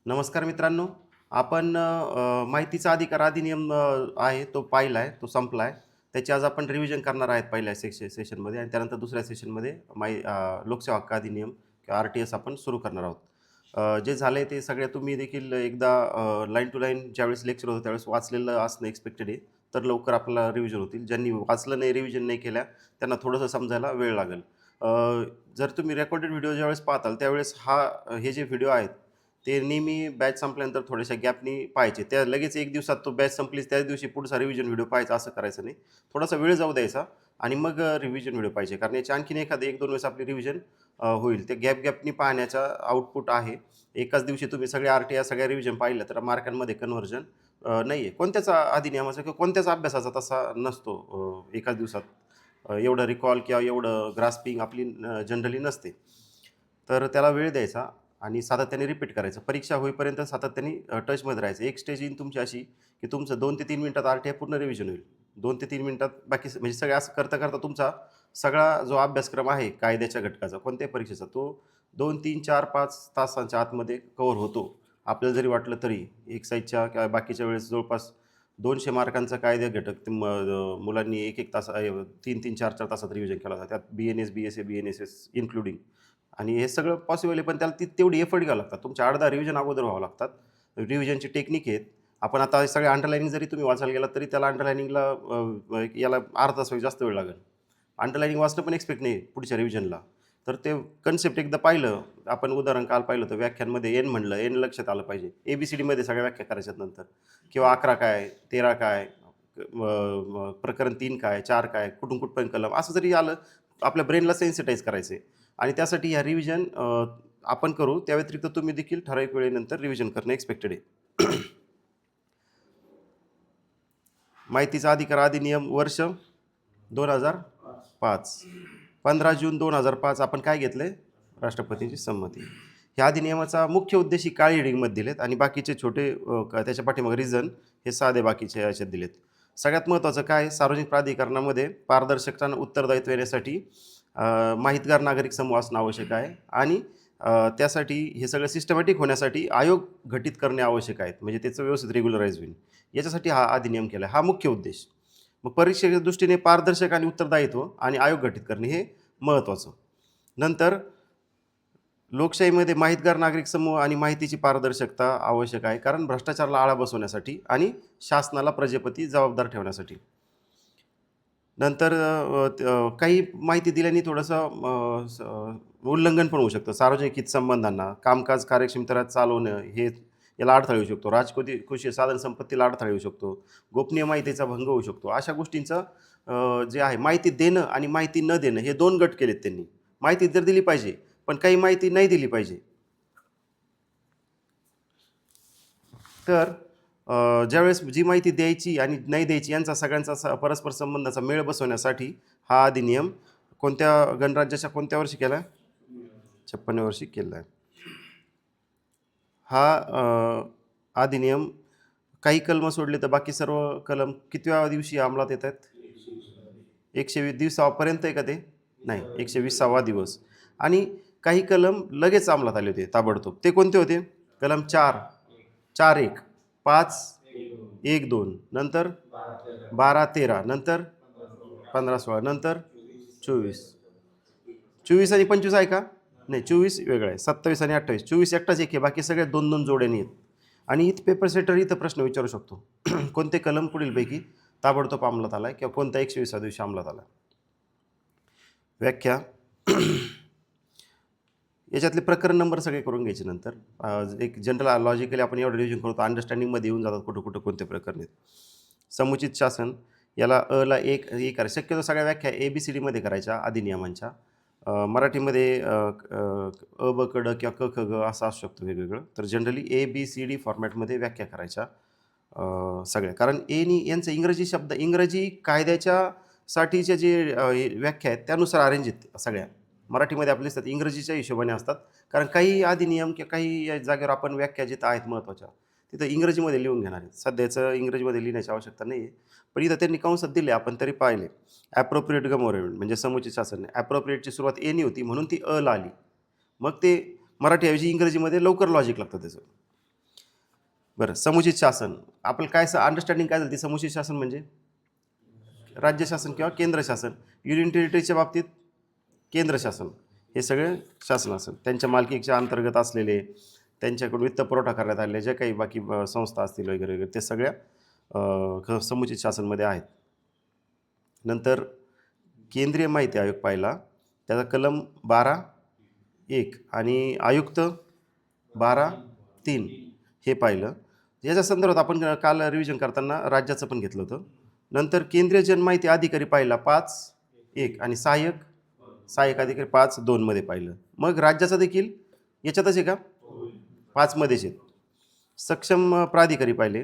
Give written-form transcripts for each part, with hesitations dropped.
नमस्कार मित्रांनो. आपण माहितीचा अधिकार अधिनियम आहे तो पाहिला आहे, तो संपला आहे. त्याची आज आपण रिव्हिजन करणार आहेत पहिल्या सेशनमध्ये आणि त्यानंतर दुसऱ्या सेशनमध्ये लोकसेवा हक्क अधिनियम किंवा आर-टी-एस आपण सुरू करणार आहोत. जे झालंय ते सगळे तुम्ही देखील एकदा लाईन टू लाईन ज्यावेळेस लेक्चर होतं त्यावेळेस वाचलेलं असणं एक्सपेक्टेड आहे. तर लवकर आपल्याला रिव्हिजन होतील. ज्यांनी वाचलं नाही, रिव्हिजन नाही केल्या त्यांना थोडंसं समजायला वेळ लागेल. जर तुम्ही रेकॉर्डेड व्हिडिओ ज्यावेळेस पाहताल त्यावेळेस हे जे व्हिडिओ आहेत ते नेहमी बॅच संपल्यानंतर थोड्याशा गॅपनी पाहायचे. त्या लगेच एक दिवसात तो बॅच संपलीच त्याच दिवशी पुढचा रिव्हिजन व्हिडिओ पाहायचा असं करायचं नाही. थोडासा वेळ जाऊ द्यायचा आणि मग रिव्हिजन व्हिडिओ पाहिजे. कारण याची आणखीन एखादं 1-2 वेळेस आपली रिव्हिजन होईल. ते गॅपनी पाहण्याचा आउटपुट आहे. एकाच दिवशी तुम्ही सगळे आर-टी-आय सगळ्या रिव्हिजन पाहिलं तर मार्कांमध्ये कन्व्हर्जन नाही आहे. कोणत्याच अधिनियमाचा किंवा कोणत्याच अभ्यासाचा तसा नसतो एकाच दिवसात. एवढं रिकॉल किंवा एवढं ग्रास्पिंग आपली जनरली नसते. तर त्याला वेळ द्यायचा आणि सातत्याने रिपीट करायचं. परीक्षा होईपर्यंत सातत्याने टचमध्ये राहायचं. एक स्टेज येईन तुमची अशी, की तुमचं 2 ते 3 मिनिटात आर-टी-आय पूर्ण रिव्हिजन होईल. 2 ते 3 मिनिटात बाकी म्हणजे सगळं असं करता-करता तुमचा सगळा जो अभ्यासक्रम आहे कायद्याच्या घटकाचा, कोणत्याही परीक्षेचा, तो 2, 3, 4, 5 तासांच्या आतमध्ये कव्हर होतो. आपल्याला जरी वाटलं तरी. एक्साईजच्या किंवा बाकीच्या वेळेस जवळपास 200 मार्कांचा कायदा घटक मुलांनी 1-1 तास 3-3, 4-4 तासात रिव्हिजन केला होता. त्यात बी-एन-एस, बी-एस-ए, बी-एन-एस-एस इन्क्लुडिंग. आणि हे सगळं पॉसिबल आहे, पण त्याला तेवढी एफर्ट घ्यावं लागतात. तुमच्या 8-10 रिव्हिजन अगोदर व्हावं लागतात. रिव्हिजनची टेक्निक आहेत. आपण आता सगळे अंडरलायनिंग जरी तुम्ही वाचायला गेलात तरी त्याला अंडरलायनिंगला याला अर्धा तास जास्त वेळ लागेल. अंडरलायनिंग वाचणं पण एक्सपेक्ट नाही पुढच्या रिव्हिजनला. तर ते कन्सेप्ट एकदा पाहिलं, आपण उदाहरण काल पाहिलं होतं व्याख्यांमध्ये एन म्हणलं, एन लक्षात आलं पाहिजे. ए-बी-सी-डीमध्ये सगळ्या व्याख्या करायच्यात नंतर किंवा 11 काय, 13 काय, प्रकरण 3 काय, 4 काय, कुठून कुठपर्यंत कलम असं जरी आलं, आपल्या ब्रेनला सेन्सिटाईज करायचं आहे. आणि त्यासाठी ह्या रिव्हिजन आपण करू. त्या व्यतिरिक्त तुम्ही देखील ठराविक वेळेनंतर रिव्हिजन करणं एक्सपेक्टेड आहे. माहितीचा अधिकार अधिनियम वर्ष 2005. 15 जून 2005 आपण काय घेतलंय? राष्ट्रपतींची संमती. ह्या अधिनियमाचा मुख्य उद्देश ही काळी हेडिंगमध्ये दिलेत आणि बाकीचे छोटे त्याच्या पाठीमागे रिझन हे साधे बाकीचे याच्यात दिलेत. सगळ्यात महत्त्वाचं काय? सार्वजनिक प्राधिकरणामध्ये पारदर्शकता आणि उत्तरदायित्व येण्यासाठी माहितगार नागरिक समूह असणं आवश्यक आहे आणि त्यासाठी हे सगळं सिस्टमॅटिक होण्यासाठी आयोग घटित करणे आवश्यक आहेत. म्हणजे त्याचं व्यवस्थित रेग्युलराईज होईल. याच्यासाठी हा अधिनियम केला आहे. हा मुख्य उद्देश. मग परीक्षेच्या दृष्टीने पारदर्शक आणि उत्तरदायित्व आणि आयोग घटित करणे हे महत्त्वाचं. नंतर लोकशाहीमध्ये माहितगार नागरिक समूह आणि माहितीची पारदर्शकता आवश्यक आहे, कारण भ्रष्टाचाराला आळा बसवण्यासाठी आणि शासनाला प्रजेप्रती जबाबदार ठेवण्यासाठी. नंतर काही माहिती दिल्याने थोडंसं उल्लंघन पण होऊ शकतं. सार्वजनिक हितसंबंधांना, कामकाज कार्यक्षमतेत चालवणं हे याला अडथळा येऊ शकतो. राजकोषीय साधन संपत्तीला अडथळा येऊ शकतो. गोपनीय माहितीचा भंग होऊ शकतो. अशा गोष्टींचं जे आहे माहिती देणं आणि माहिती न देणं हे 2 गट केलेत त्यांनी. माहिती तर दिली पाहिजे, पण काही माहिती नाही दिली पाहिजे. तर ज्यावेळेस जी माहिती द्यायची आणि नाही द्यायची यांचा सगळ्यांचा परस्पर संबंधाचा मेळ बसवण्यासाठी हा अधिनियम कोणत्या गणराज्याच्या कोणत्या वर्षी केला आहे? 56व्या वर्षी केला आहे. हा अधिनियम काही कलमं सोडले तर बाकी सर्व कलम कितव्या दिवशी अंमलात येत आहेत? 120 दिवसापर्यंत आहे का ते? नाही, 120वा दिवस. आणि काही कलम लगेच अंमलात आले होते ताबडतोब. ते कोणते होते? कलम 4, 4.1, 5.1.2, नंतर 12-13, नंतर 15-16, नंतर 24. 24 आणि 25 आहे का? नाही, 24 वेगळं आहे. 27 आणि 28. 24 एकटाच एक आहे, बाकी सगळे 2-2 जोड्याने आहेत. आणि इथं पेपर सेटर इथं प्रश्न विचारू शकतो. कोणते कलम पुढीलपैकी ताबडतोब अंमलात आला आहे किंवा कोणत्या 120व्या दिवशी अंमलात आला? व्याख्या. याच्यातले प्रकरण नंबर सगळे करून घ्यायचे नंतर. एक जनरल लॉजिकली आपण एवढं रिव्हिजन करतो, अंडरस्टँडिंगमध्ये येऊन जातात कुठं कुठं कोणते प्रकरण आहेत. समुचित शासन याला अला एक करायचं. शक्यतो सगळ्या व्याख्या ABCDमध्ये करायच्या अधिनियमांच्या. मराठीमध्ये अ ब क ड किंवा क ख ग असं असू शकतो वेगवेगळं. तर जनरली ABCD फॉर्मॅटमध्ये व्याख्या करायच्या सगळ्या. कारण यांचं इंग्रजी शब्द इंग्रजी कायद्याच्या साठीच्या जे व्याख्या आहेत त्यानुसार अरेंज आहेत सगळ्या. मराठीमध्ये आपले असतात, इंग्रजीच्या हिशोबाने असतात. कारण काही अधिनियम किंवा काही जागेवर आपण व्याख्या जिथं आहेत महत्त्वाच्या तिथं इंग्रजीमध्ये लिहून घेणार आहेत. सध्याचं इंग्रजीमध्ये लिहिण्याची आवश्यकता नाही आहे. पण इथं त्यांनी कंसात दिले, आपण तरी पाहिले. ॲप्रोप्रिएट गव्हर्नमेंट म्हणजे समुचित शासन. ॲप्रोप्रिएटची सुरुवात एनी होती म्हणून ती अला आली. मग ते मराठीऐवजी इंग्रजीमध्ये लवकर लॉजिक लागतं त्याचं. बरं, समुचित शासन आपलं काय अंडरस्टँडिंग काय झाली ती समुचित शासन म्हणजे राज्य शासन किंवा केंद्र शासन. युनियन टेरिटरीच्या बाबतीत केंद्र शासन हे सगळे शासन असेल, त्यांच्या मालकीच्या अंतर्गत असलेले, त्यांच्याकडून वित्त पुरवठा करण्यात आलेले जे काही बाकी संस्था असतील वगैरे वगैरे ते सगळ्या समुचित शासनमध्ये आहेत. नंतर केंद्रीय माहिती आयोग पाहिला, त्याचा कलम 12(1) आणि आयुक्त 12(3) हे पाहिलं. याच्या संदर्भात आपण काल रिव्हिजन करताना राज्याचं पण घेतलं होतं. नंतर केंद्रीय जनमाहिती अधिकारी पाहिला 5(1) आणि सहाय्यक अधिकारी 5(2) मध्ये पाहिलं. मग राज्याचं देखील याच्यातच आहे का? 5 मध्येच आहेत. सक्षम प्राधिकारी पाहिले,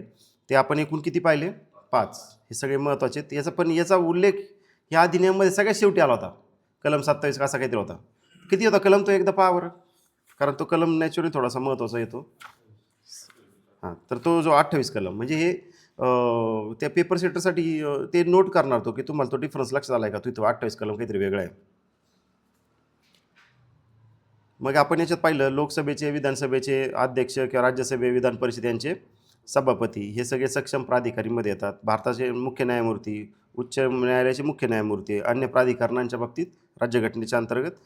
ते आपण एकूण किती पाहिले? 5. हे सगळे महत्त्वाचे आहेत. याचा उल्लेख या अधिनियममध्ये सगळ्यात शेवटी आला होता, कलम 27 असा काहीतरी होता. किती होता कलम तो एकदा पहा बरं, कारण तो कलम नॅचरली थोडासा महत्त्वाचा येतो. हां, तर तो जो 28 कलम म्हणजे हे त्या पेपर सेटरसाठी ते नोट करणार तो, की तुम्हाला तो डिफरन्स लक्षात आला आहे का, तिथं 28 कलम काहीतरी वेगळा आहे. मग आपण याच्यात पाहिलं लोकसभेचे, विधानसभेचे अध्यक्ष किंवा राज्यसभे, विधान परिषद यांचे सभापती हे सगळे सक्षम प्राधिकारीमध्ये येतात. भारताचे मुख्य न्यायमूर्ती, उच्च न्यायालयाचे मुख्य न्यायमूर्ती, अन्य प्राधिकरणांच्या बाबतीत राज्यघटनेच्या अंतर्गत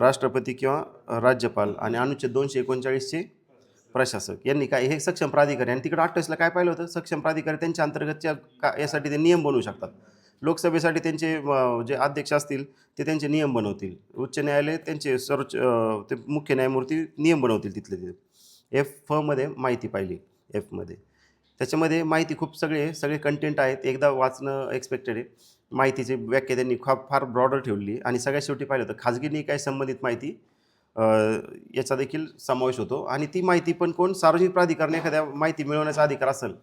राष्ट्रपती किंवा राज्यपाल आणि अनुच्छेद 239चे प्रशासक यांनी काय हे सक्षम प्राधिकारी. आणि तिकडे 28ला काय पाहिलं होतं, सक्षम प्राधिकारी त्यांच्या अंतर्गतच्या यासाठी ते नियम बनवू शकतात. लोकसभेसाठी त्यांचे जे अध्यक्ष असतील ते त्यांचे नियम बनवतील, उच्च न्यायालय त्यांचे सर्वोच्च ते मुख्य न्यायमूर्ती नियम बनवतील तिथले ते. मध्ये माहिती पाहिली, एफमध्ये त्याच्यामध्ये माहिती खूप सगळे कंटेंट आहेत, एकदा वाचणं एक्सपेक्टेड आहे. माहितीची व्याख्या त्यांनी फार ब्रॉडर ठेवली. आणि सगळ्यात शेवटी पाहिलं तर खाजगी निकाय संबंधित माहिती याचा देखील समावेश होतो. आणि ती माहिती पण कोण, सार्वजनिक प्राधिकरण एखाद्या माहिती मिळवण्याचा अधिकार असेल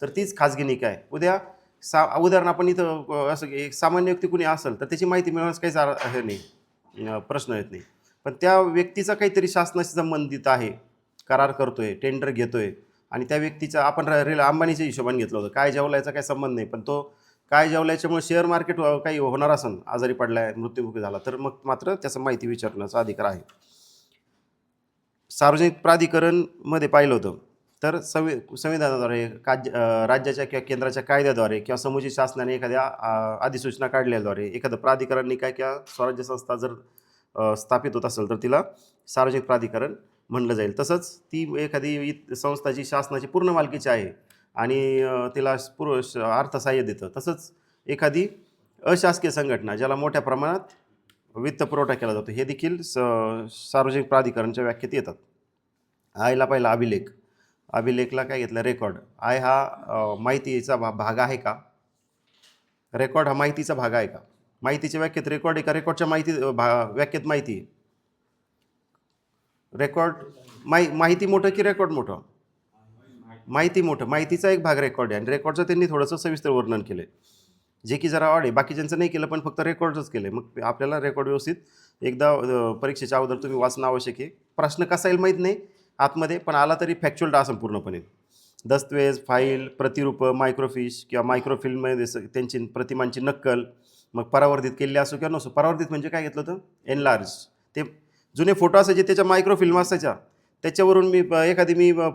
तर तीच खाजगी निकाय. उदाहरण आपण इथं असं एक सामान्य व्यक्ती कुणी असेल तर त्याची माहिती मिळवण्याचं काहीच हे नाही, प्रश्न येत नाही. पण त्या व्यक्तीचा काहीतरी शासनाशी संबंधित आहे, करार करतोय, टेंडर घेतोय, आणि त्या व्यक्तीचा आपण अंबानीच्या हिशोबाने घेतलं होतं, काय जेवल्याचा काही संबंध नाही, पण तो काय जेवल्याच्यामुळे शेअर मार्केट काही होणार असेल, आजारी पडलाय, मृत्यूमुखी झाला, तर मग मात्र त्याचं माहिती विचारण्याचा अधिकार आहे. सार्वजनिक प्राधिकरण मध्ये पाहिलं होतं तर संविधानाद्वारे राज्याच्या किंवा केंद्राच्या कायद्याद्वारे किंवा समुचित शासनाने एखाद्या अधिसूचना काढल्याद्वारे एखादं प्राधिकरण निकाय किंवा स्वराज्य संस्था जर स्थापित होत असेल तर तिला सार्वजनिक प्राधिकरण म्हणलं जाईल. तसंच ती एखादी संस्था जी शासनाची पूर्ण मालकीची आहे आणि तिला अर्थसहाय्य देतं. तसंच एखादी अशासकीय संघटना ज्याला मोठ्या प्रमाणात वित्त पुरवठा केला जातो, हे देखील सार्वजनिक प्राधिकरणच्या व्याख्येत येतात. आयला पहिला अभिलेखला काय घेतलं, रेकॉर्ड. आय हा माहितीचा भाग आहे का, रेकॉर्ड हा माहितीचा भाग आहे का. माहितीच्या व्याख्येत रेकॉर्ड आहे का, रेकॉर्डच्या व्याख्येत माहिती. रेकॉर्ड माहिती मोठं की रेकॉर्ड मोठं, माहिती मोठं. माहितीचा एक भाग रेकॉर्ड आहे आणि रेकॉर्डचं त्यांनी थोडंसं सविस्तर वर्णन केलं, जे की जरा ऑड आहे. बाकीच्यांचं नाही केलं, पण फक्त रेकॉर्डच केलं. मग आपल्याला रेकॉर्ड व्यवस्थित एकदा परीक्षेच्या अगोदर तुम्ही वाचणं आवश्यक आहे. प्रश्न कसा येईल माहीत नाही आतमध्ये, पण आला तरी फॅक्च्युअल असेल पूर्णपणे. दस्तवेज, फाईल, प्रतिरूप, मायक्रोफिश किंवा मायक्रोफिल्ममध्ये त्यांची प्रतिमांची नक्कल, मग परावर्तित केलेली असो किंवा नसो. परावर्तित म्हणजे काय घेतलं होतं, एनलार्ज. ते जुने फोटो असायचे त्याच्या मायक्रोफिल्म असायच्या, त्याच्यावरून मी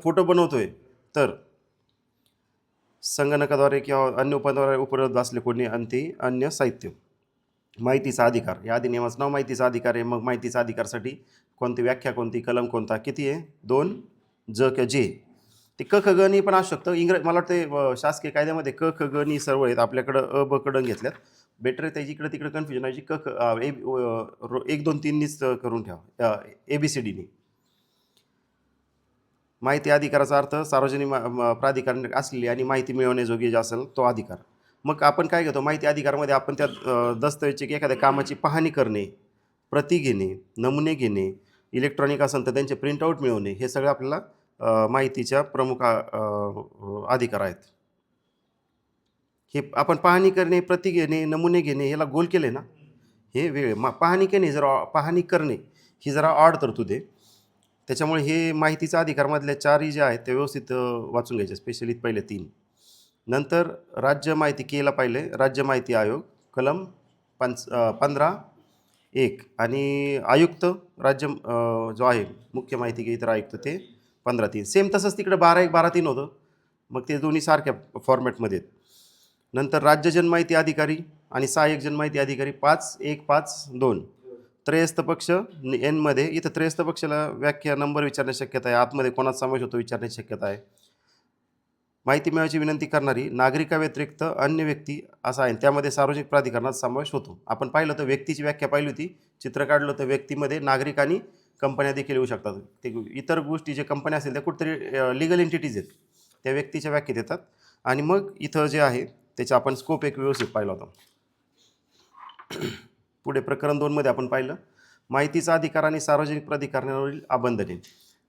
फोटो बनवतोय तर संगणकाद्वारे किंवा अन्य उपायाद्वारे उपलब्ध असले कोणी अन्य साहित्य. माहितीचा अधिकार, या अधिनियमाचं नाव माहितीचा अधिकार आहे. मग माहितीचा अधिकारसाठी कोणती व्याख्या, कोणती कलम, कोणता, किती आहे, 2 ज किंवा जे. ते क ख ग नी पण असू शकतं. मला वाटतं शासकीय कायद्यामध्ये क ख ग नी सर्व आहेत, आपल्याकडं अ ब कडं घेतल्यात. बेटर आहे त्याची इकडे तिकडे कन्फ्युजन व्हायची. 1 2 3 नीच करून ठेवा, ABCDनी. माहिती अधिकाराचा अर्थ सार्वजनिक प्राधिकरण असलेली आणि माहिती मिळवण्याजोगी जे असेल तो अधिकार. मग आपण काय घेतो, माहिती अधिकारामध्ये आपण त्या दस्तऐवजी एखाद्या कामाची पाहणी करणे, प्रती घेणे, नमुने घेणे, इलेक्ट्रॉनिक असेल तर त्यांचे प्रिंटआउट मिळवणे, हे सगळं आपल्याला माहितीच्या प्रमुख अधिकार आहेत. हे आपण पाहणी करणे, प्रती घेणे, नमुने घेणे, याला गोल केले ना, हे पाहणी केणे पाहणी करणे ही जरा ऑड तरतूद आहे. त्याच्यामुळे हे माहितीचा अधिकारमधल्या 4 जे आहेत ते व्यवस्थित वाचून घ्यायचे, स्पेशली पहिले 3. नंतर राज्य माहिती केला पाहिजे, राज्य माहिती आयोग कलम 15(1) आणि आयुक्त राज्य जो आहे मुख्य माहिती के इतर आयुक्त ते 15-3 सेम तसंच तिकडे 12-1 12-3 होतं. मग ते दोन्ही सारख्या फॉर्मॅटमध्ये आहेत. नंतर राज्य जनमाहिती अधिकारी आणि सहाय्यक जनमाहिती अधिकारी 5-1-5-2 त्रयस्थ पक्ष एनमध्ये. इथं त्रयस्थ पक्षाला व्याख्या नंबर विचारण्याची शक्यता आहे. आतमध्ये कोणाचा समावेश होतो विचारण्याची शक्यता आहे. माहिती मिळवायची विनंती करणारी नागरिकाव्यतिरिक्त अन्य व्यक्ती असा आहे. त्यामध्ये सार्वजनिक प्राधिकरणाचा समावेश होतो. आपण पाहिलं तर व्यक्तीची व्याख्या पाहिली होती, चित्र काढलं तर व्यक्तीमध्ये नागरिक आणि कंपन्या देखील येऊ शकतात. ते इतर गोष्टी जे कंपन्या असतील त्या कुठेतरी लिगल एंटिटीज आहेत, त्या व्यक्तीच्या व्याख्येत येतात. आणि मग इथं जे आहे त्याचा आपण स्कोप एक व्यवस्थित पाहिला होता. पुढे प्रकरण 2 मध्ये आपण पाहिलं माहितीचा अधिकार आणि सार्वजनिक प्राधिकरणावरील अबंधने.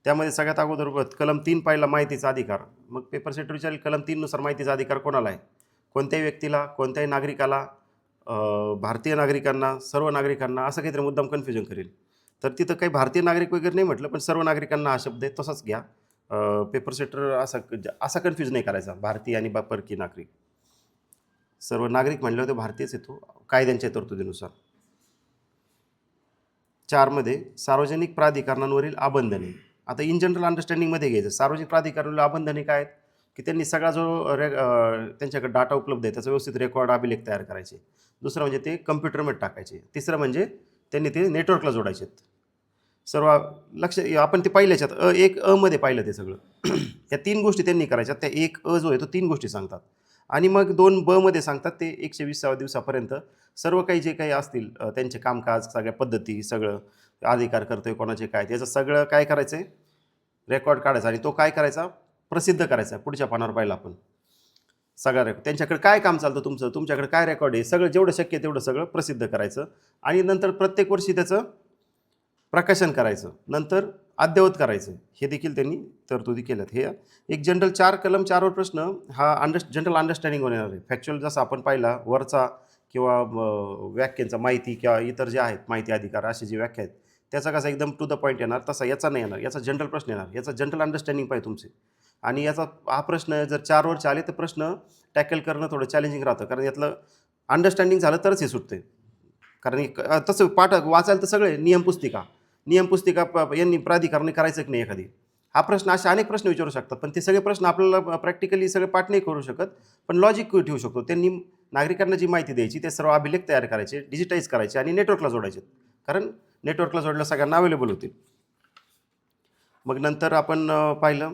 त्यामध्ये सगळ्यात अगोदर कलम 3 पाहिला माहितीचा अधिकार. मग पेपर सेट विचारेल कलम 3 नुसार माहितीचा अधिकार कोणाला आहे? कोणत्याही व्यक्तीला, कोणत्याही नागरिकाला, भारतीय नागरिकांना, सर्व नागरिकांना, असं काहीतरी मुद्दाम कन्फ्युजन करेल. तर तिथं काही भारतीय नागरिक वगैरे नाही म्हटलं, पण सर्व नागरिकांना हा शब्द आहे तसाच घ्या. पेपर सेटर असा कन्फ्यूज नाही करायचा भारतीय आणि परकी नागरिक. सर्व नागरिक म्हणले होते भारतीयच येतो कायद्यांच्या तरतुदीनुसार. 4 मध्ये सार्वजनिक प्राधिकरणांवरील अबंधने. आता इन जनरल अंडरस्टँडिंगमध्ये घ्यायचं. सार्वजनिक प्राधिकरणावरील अबंधने काय आहेत की त्यांनी सगळा जो त्यांच्याकडे डाटा उपलब्ध आहे त्याचा व्यवस्थित रेकॉर्ड अभिलेख तयार करायचे. दुसरं म्हणजे ते कम्प्युटरमध्ये टाकायचे. तिसरं म्हणजे त्यांनी ते नेटवर्कला जोडायचे. सर्व लक्ष आपण ते पाहिलं याच्यात 1 मध्ये पाहिलं ते सगळं. त्या 3 गोष्टी त्यांनी करायच्या. त्या 1 जो आहे तो 3 गोष्टी सांगतात. आणि मग 2 मध्ये सांगतात ते 120 दिवसापर्यंत सर्व काही जे काही असतील त्यांचे कामकाज, सगळ्या पद्धती, सगळं अधिकार करतोय कोणाचे काय, त्याचं सगळं काय करायचं आहे रेकॉर्ड काढायचा. आणि तो काय करायचा प्रसिद्ध करायचा. पुढच्या पानावर पाहिलं आपण सगळा रेकॉर्ड. त्यांच्याकडे काय काम चालतं तुमचं, तुमच्याकडे काय रेकॉर्ड आहे, सगळं जेवढं शक्य आहे तेवढं सगळं प्रसिद्ध करायचं. आणि नंतर प्रत्येक वर्षी त्याचं प्रकाशन करायचं, नंतर अद्ययावत करायचं. हे देखील त्यांनी तरतुदी केल्यात. हे एक जनरल 4 कलम 4 वर प्रश्न हा जनरल अंडरस्टँडिंग येणार आहे. फॅक्च्युअल जसं आपण पाहिला वरचा किंवा व्याख्यांचा माहिती किंवा इतर जे आहेत माहिती अधिकार अशी जी व्याख्या आहेत त्याचा कसा एकदम टू द पॉईंट येणार, तसा याचा नाही येणार. याचा जनरल प्रश्न येणार, याचा जनरल अंडरस्टँडिंग पाहिजे तुमचे. आणि याचा हा प्रश्न जर 4 वरचे आले तर प्रश्न टॅकल करणं थोडं चॅलेंजिंग राहतं, कारण यातलं अंडरस्टँडिंग झालं तरच हे सुटते. कारण तसं पाठ वाचायला तर सगळे नियमपुस्तिका यांनी प्राधिकरणाने करायचं की नाही एखादी, हा प्रश्न असे अनेक प्रश्न विचारू शकतात. पण ते सगळे प्रश्न आपल्याला प्रॅक्टिकली सगळे पाठ नाही करू शकत, पण लॉजिक ठेवू शकतो. त्यांनी नागरिकांना जी माहिती द्यायची ते सर्व अभिलेख तयार करायचे, डिजिटाईज करायचे आणि नेटवर्कला जोडायचे, कारण नेटवर्कला जोडलं सगळ्यांना अवेलेबल होतील. मग नंतर आपण पाहिलं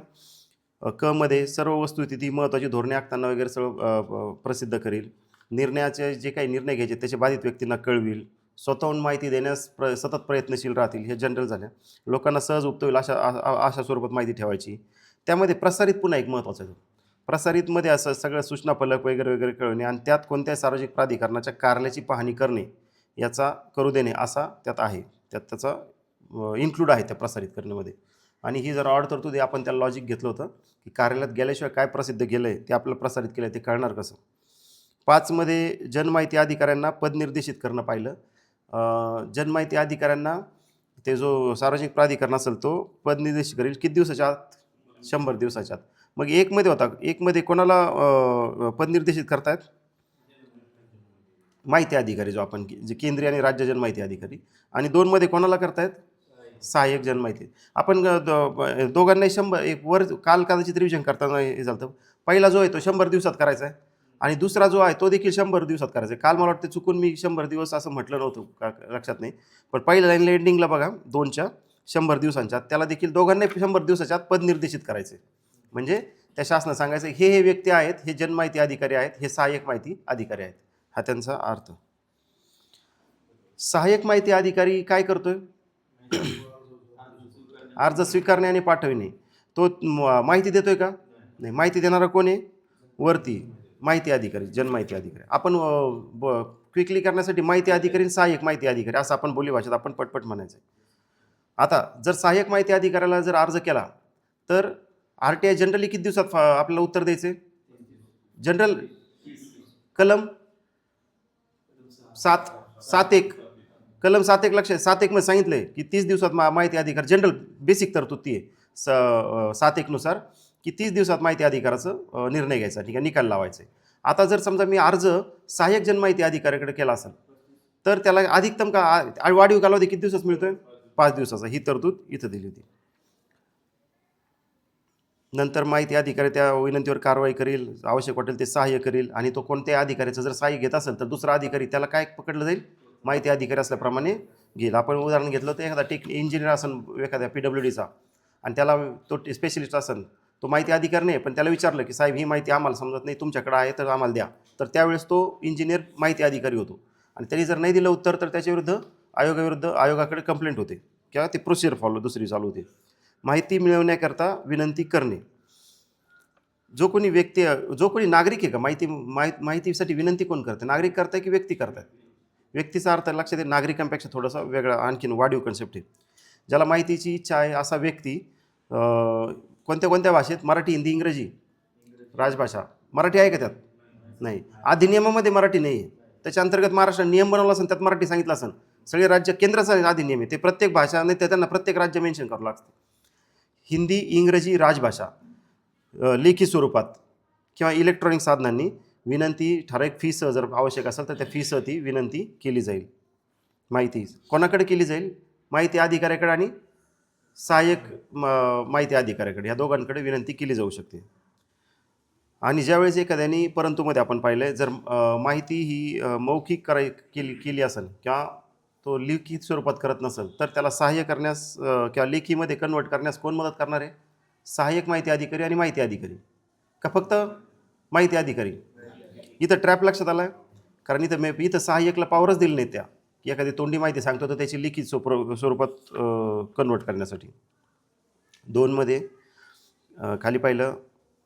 क मध्ये सर्व वस्तुस्थिती, महत्त्वाची धोरणे आखताना वगैरे सर्व प्रसिद्ध करेल. निर्णयाचे जे काही निर्णय घ्यायचे त्याचे बाधित व्यक्तींना कळविल. स्वतःहून माहिती देण्यास सतत प्रयत्नशील राहतील. हे जनरल झाल्या. लोकांना सहज उपत होईल अशा स्वरूपात माहिती ठेवायची. त्यामध्ये प्रसारित पुन्हा एक महत्त्वाचं आहे. प्रसारितमध्ये असं सगळं सूचना फलक वगैरे वगैरे कळवणे आणि त्यात कोणत्याही सार्वजनिक प्राधिकरणाच्या कार्याची पाहणी करणे याचा करू देणे असा त्यात आहे. त्यात त्याचा इन्क्लूड आहे त्या प्रसारित करण्यामध्ये. आणि ही जर ऑड तरतुदी आपण त्याला लॉजिक घेतलं होतं की कार्यालयात गेल्याशिवाय काय प्रसिद्ध केलं आहे ते आपल्याला प्रसारित केलं आहे ते कळणार कसं. 5 मध्ये जनमाहिती अधिकाऱ्यांना पद निर्देशित करणं पाहिलं. जनमाहिती अधिकाऱ्यांना ते जो सार्वजनिक प्राधिकरण असेल तो पद निर्देशित करेल किती दिवसाच्या आत, 100 दिवसाच्या आत. मग 1 मध्ये होता, 1 मध्ये कोणाला पद निर्देशित करतायत, माहिती अधिकारी जो आपण जे केंद्रीय आणि राज्य जनमाहिती अधिकारी. आणि 2 मध्ये कोणाला करतायत, सहाय्यक जनमाहिती. आपण दोघांनाही 100 वर काल कदाचित रिव्हिजन करताना हे झालं. पहिला जो आहे तो 100 दिवसात करायचा आहे आणि दुसरा जो आहे तो देखील 100 दिवसात करायचा आहे. काल मला वाटतं चुकून मी 100 दिवस असं म्हटलं नव्हतं, लक्षात नाही. पण पहिल्या लाईनला एंडिंगला बघा 2च्या 100 दिवसांच्या त्याला देखील दोघांनाही 100 दिवसाच्या आत पद निर्देशित करायचे. म्हणजे त्या शासनाला सांगायचं हे व्यक्ती आहेत, हे जनमाहिती अधिकारी आहेत, हे सहाय्यक माहिती अधिकारी आहेत, हा त्यांचा अर्थ. सहाय्यक माहिती अधिकारी काय करतोय, अर्ज स्वीकारणे आणि पाठविणे. तो माहिती देतोय का, नाही. माहिती देणारा कोण आहे, वरती माहिती अधिकारी, जनमाहिती अधिकारी. आपण क्विकली करण्यासाठी माहिती अधिकारी, सहाय्यक माहिती अधिकारी असं आपण बोली भाषेत आपण पटपट म्हणायचं. आता जर सहाय्यक माहिती अधिकाऱ्याला जर अर्ज केला तर RTI जनरली किती दिवसात आपल्याला उत्तर द्यायचे, जनरल कलम 7.1 कलम 7.1 लक्षात 7.1 मध्ये सांगितलंय की 30 दिवसात माहिती अधिकार, जनरल बेसिक तरतूद ती आहे 7.1 नुसार की 30 दिवसात माहिती अधिकाराचं निर्णय घ्यायचा, ठीक आहे, निकाल लावायचा आहे. आता जर समजा मी अर्ज सहाय्यक जनमाहिती अधिकाऱ्याकडे केला असेल तर त्याला अधिकतम वाढीव कालावधी किती दिवसात मिळतोय, 5 दिवसाचा. ही तरतूद इथं दिली होती. नंतर माहिती अधिकारी त्या विनंतीवर कारवाई करेल, आवश्यक वाटेल ते सहाय्य करेल आणि तो कोणत्याही अधिकाऱ्याचं जर सहाय्य घेत असेल तर दुसरा अधिकारी त्याला काय पकडलं जाईल, माहिती अधिकारी असल्याप्रमाणे घेईल. आपण उदाहरण घेतलं तर एखादा इंजिनियर असेल एखाद्या PWDचा आणि त्याला तो स्पेशलिस्ट असेल, तो माहिती अधिकारी नाही, पण त्याला विचारलं की साहेब ही माहिती आम्हाला समजत नाही, तुमच्याकडे आहे तर आम्हाला द्या, तर त्यावेळेस तो इंजिनियर माहिती अधिकारी होतो आणि त्यांनी जर नाही दिलं उत्तर तर त्याच्याविरुद्ध आयोगाकडे कंप्लेंट होते किंवा ते प्रोसिजर दुसरी चालू होते. माहिती मिळवण्याकरता विनंती करणे. जो कोणी नागरिक आहे का, माहितीसाठी विनंती कोण करते, नागरिक करताय की व्यक्ती करतायत? व्यक्तीचा अर्थ लक्षात येईल, नागरिकांपेक्षा थोडासा वेगळा आणखीन वाढीव कन्सेप्ट आहे. ज्याला माहितीची इच्छा आहे असा व्यक्ती कोणत्या कोणत्या भाषेत, मराठी, हिंदी, इंग्रजी, राजभाषा. मराठी आहे का त्यात? नाही. अधिनियमामध्ये मराठी नाही आहे. त्याच्या अंतर्गत महाराष्ट्र नियम बनवला असेल, त्यात मराठी सांगितलं असेल. सगळे राज्य केंद्राचा अधिनियम आहे, ते प्रत्येक भाषा नाही तर त्यांना प्रत्येक राज्य मेन्शन करावं लागतं. हिंदी, इंग्रजी, राजभाषा लेखी स्वरूपात किंवा इलेक्ट्रॉनिक साधनांनी विनंती ठराविक फीसह जर आवश्यक असेल तर त्या फीसह ती विनंती केली जाईल. माहिती कोणाकडे केली जाईल? माहिती अधिकाऱ्याकडे आणि सहाय्यक माहिती अधिकाऱ्याकडे, या दोघांकडे विनंती केली जाऊ शकते. आणि ज्यावेळेस एखाद्याने परंतुमध्ये आपण पाहिलं आहे, जर माहिती ही मौखिक केली असेल किंवा तो लिखित स्वरूपात करत नसेल तर त्याला सहाय्य करण्यास किंवा लेखीमध्ये कन्वर्ट करण्यास कोण मदत करणार आहे? सहाय्यक माहिती अधिकारी आणि माहिती अधिकारी, का फक्त माहिती अधिकारी? इथं ट्रॅप लक्षात आला आहे, कारण इथं सहाय्यकला पावरच दिली नाही त्या की एखादी तोंडी माहिती सांगतो तर त्याची लिखित स्वरूपात कन्वर्ट करण्यासाठी. 2मध्ये खाली पाहिलं,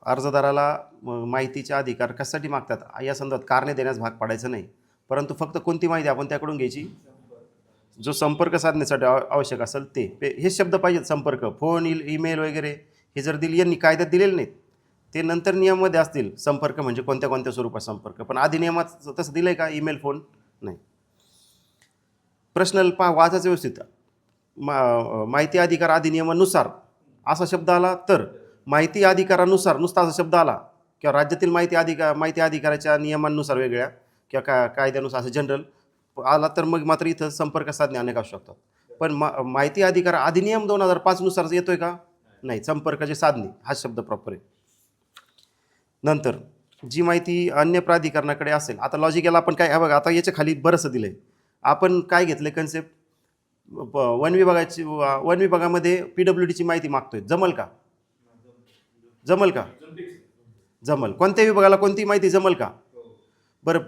अर्जदाराला माहितीचे अधिकार कशासाठी मागतात या संदर्भात कारणे देण्यास भाग पाडायचं नाही, परंतु फक्त कोणती माहिती आपण त्याकडून घ्यायची, जो संपर्क साधण्यासाठी आवश्यक असेल ते. हे शब्द पाहिजेत, संपर्क, फोन, ईमेल वगैरे हे जर दिली, यांनी कायद्यात दिलेले नाहीत, ते नंतर नियममध्ये असतील. संपर्क म्हणजे कोणत्या कोणत्या स्वरूपात संपर्क, पण अधिनियमात तसं दिलं आहे का? ईमेल, फोन नाही. प्रश्न वाचायचं व्यवस्थित. माहिती अधिकार अधिनियमानुसार असा शब्द आला तर, माहिती अधिकारानुसार नुसता असा शब्द आला किंवा राज्यातील माहिती अधिकाराच्या नियमांनुसार वेगळ्या किंवा कायद्यानुसार असं जनरल आला तर मग मात्र इथं संपर्क साधणे अनेक असू शकतात. पण माहिती अधिकार अधिनियम 2005 नुसार येतोय का? नाही. संपर्काचे साधने हा शब्द प्रॉपर आहे. नंतर जी माहिती अन्य प्राधिकरणाकडे असेल, आता लॉजिक याला आपण काय बघा, आता याच्या खाली बरंचसं दिलंय. आपण काय घेतलंय कन्सेप्ट, वन विभागामध्ये PWDची माहिती मागतोय, जमल का? जमल. कोणत्या विभागाला कोणती माहिती जमल का? बरं,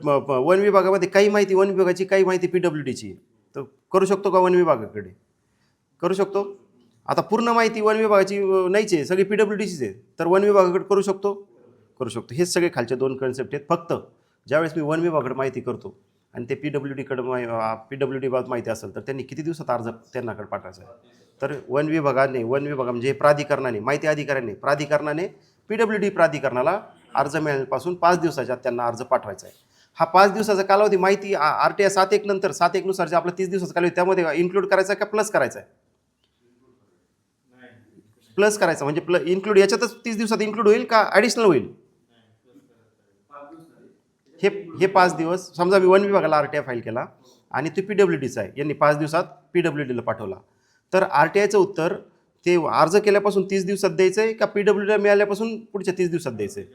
वन विभागामध्ये काही माहिती वन विभागाची, काही माहिती PWDची, तर करू शकतो का वन विभागाकडे? करू शकतो. आता पूर्ण माहिती वन विभागाची नाहीच आहे, सगळी PWDचीच आहे, तर वन विभागाकडे करू शकतो. हेच सगळे खालचे 2 कन्सेप्ट आहेत. फक्त ज्यावेळेस मी वन विभागाकडे माहिती करतो आणि ते PWD बाबत माहिती असेल तर त्यांनी किती दिवसात अर्ज त्यांनाकडे पाठवायचा आहे? तर वन विभाग म्हणजे प्राधिकरणाने, माहिती प्राधिकरणाने PWD प्राधिकरणाला अर्ज मिळाल्यापासून 5 दिवसाच्या आत त्यांना अर्ज पाठवायचा आहे. हा 5 दिवसाचा कालावधी माहिती RTI 7.1 नंतर 7.1 नुसार जे आपला 30 दिवसाचा कालावधी त्यामध्ये इन्क्लूड करायचा का प्लस करायचा आहे? प्लस करायचा, म्हणजे इन्क्लूड याच्यातच 30 दिवसात इन्क्लूड होईल का ॲडिशनल होईल? हे 5 दिवस, समजा मी वन विभागाला RTI फाईल केला आणि तो PWDचा आहे, यांनी 5 दिवसात PWDला पाठवला, तर RTIचं उत्तर ते अर्ज केल्यापासून 30 दिवसात द्यायचं आहे का PWDला मिळाल्यापासून पुढच्या 30 दिवसात द्यायचं आहे?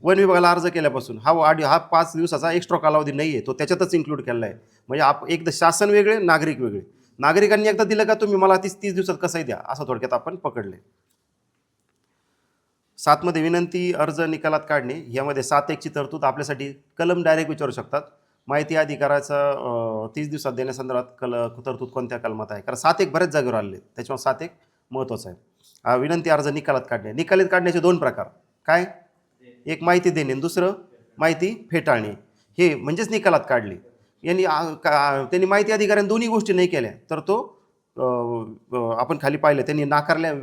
वन विभागाला अर्ज केल्यापासून हा 5 दिवसाचा एक्स्ट्रा कालावधी नाही आहे, तो त्याच्यातच इन्क्लूड केला आहे. म्हणजे एकदा शासन वेगळे, नागरिक वेगळे. नागरिकांनी एकदा दिलं का तुम्ही मला 30 दिवसात कसंही द्या, असं थोडक्यात आपण पकडले. 7मध्ये विनंती अर्ज निकालात काढणे, यामध्ये 7.1ची तरतूद आपल्यासाठी कलम डायरेक्ट विचारू शकतात. माहिती अधिकाराचा 30 दिवसात देण्यासंदर्भात तरतूद कोणत्या कलमात आहे? कारण 7.1 बऱ्याच जागेवर आलेले, त्याच्यामुळे 7.1 महत्त्वाचं आहे. विनंती अर्ज निकालात काढणे. निकालात काढण्याचे 2 प्रकार, काय? एक माहिती देणे, दुसरं माहिती फेटाळणे. हे म्हणजेच निकालात काढले. त्यांनी माहिती अधिकाऱ्यांनी दोन्ही गोष्टी नाही केल्या तर तो आपण खाली पाहिलं, त्यांनी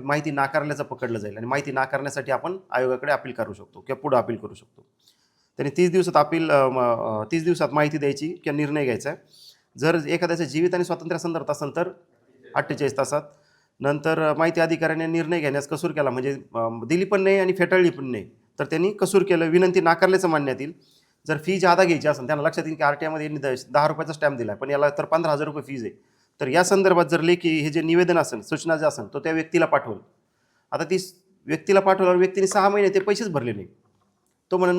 माहिती नाकारल्याचं पकडलं जाईल आणि माहिती नाकारण्यासाठी आपण आयोगाकडे अपील करू शकतो किंवा पुढे अपील करू शकतो. त्यांनी 30 दिवसात माहिती द्यायची किंवा निर्णय घ्यायचा. जर एखाद्याच्या जीवित आणि स्वातंत्र्यासंदर्भात असेल तर 48 तासात. नंतर माहिती अधिकाऱ्याने निर्णय घेण्यास कसूर केला, म्हणजे दिली पण नाही आणि फेटाळली पण नाही, तर त्यांनी कसूर केलं, विनंती नाकारल्याचं मानण्यात येईल. जर फी जादा घ्यायची असेल, त्यांना लक्षात येईल की RTIमध्ये यांनी 10 रुपयाचा स्टॅम्प दिला पण याला तर 15,000 रुपये फीज आहे, तर या संदर्भात जर लेखी हे जे निवेदन असेल, सूचना जे असेल, तो त्या व्यक्तीला पाठवल. आता ती व्यक्तीला पाठवल्यावर व्यक्तीने 6 महिने ते पैसेच भरले नाही. तो म्हणून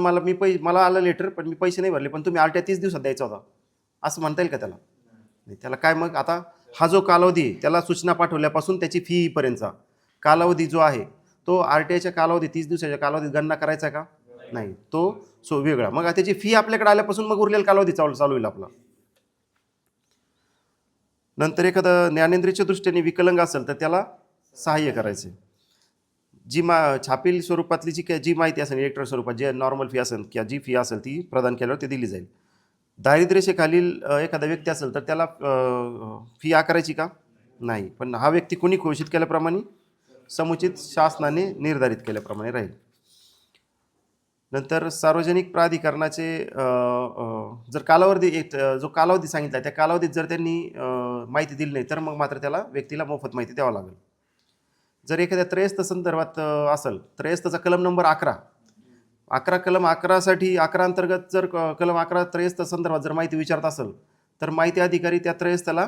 मला आलं लेटर, पण मी पैसे नाही भरले, पण तुम्ही RTI 30 दिवसात द्यायचा होता, असं म्हणता येईल का त्याला? नाही. त्याला काय मग आता हा जो कालावधी आहे, त्याला सूचना पाठवल्यापासून त्याची फी येईपर्यंतचा कालावधी जो आहे, तो RTIच्या कालावधी 30 दिवसाच्या कालावधीत गणना करायचा का? नाही. तो वेगळा. मग त्याची फी आपल्याकडे आल्यापासून मग उरलेला कालावधी चालू होईल आपला. नंतर एखादं ज्ञानेंद्रियच्या दृष्टीने विकलांग असेल तर त्याला सहाय्य करायचे. छापील स्वरूपातली जी माहिती असेल, इलेक्ट्रॉनिक स्वरूपात जे नॉर्मल फी असेल किंवा जी फी असेल ती प्रदान केल्यावर ती दिली जाईल. दारिद्र्यरेषेखालील एखादा व्यक्ती असेल तर त्याला फी आकारायची का? नाही. पण हा व्यक्ती कोणी घोषित केल्याप्रमाणे? समुचित शासनाने निर्धारित केल्याप्रमाणे राहील. नंतर सार्वजनिक प्राधिकरणाचे जर जो कालावधी सांगितला त्या कालावधीत जर त्यांनी माहिती दिली नाही तर मग मात्र त्याला व्यक्तीला मोफत माहिती द्यावं लागेल. जर एखाद्या त्रयस्थ संदर्भात असेल, त्रयस्थचा कलम नंबर 11 कलम 11साठी 11 अंतर्गत जर कलम 11 त्रयस्थ संदर्भात जर माहिती विचारत असेल तर माहिती अधिकारी त्या त्रयस्थला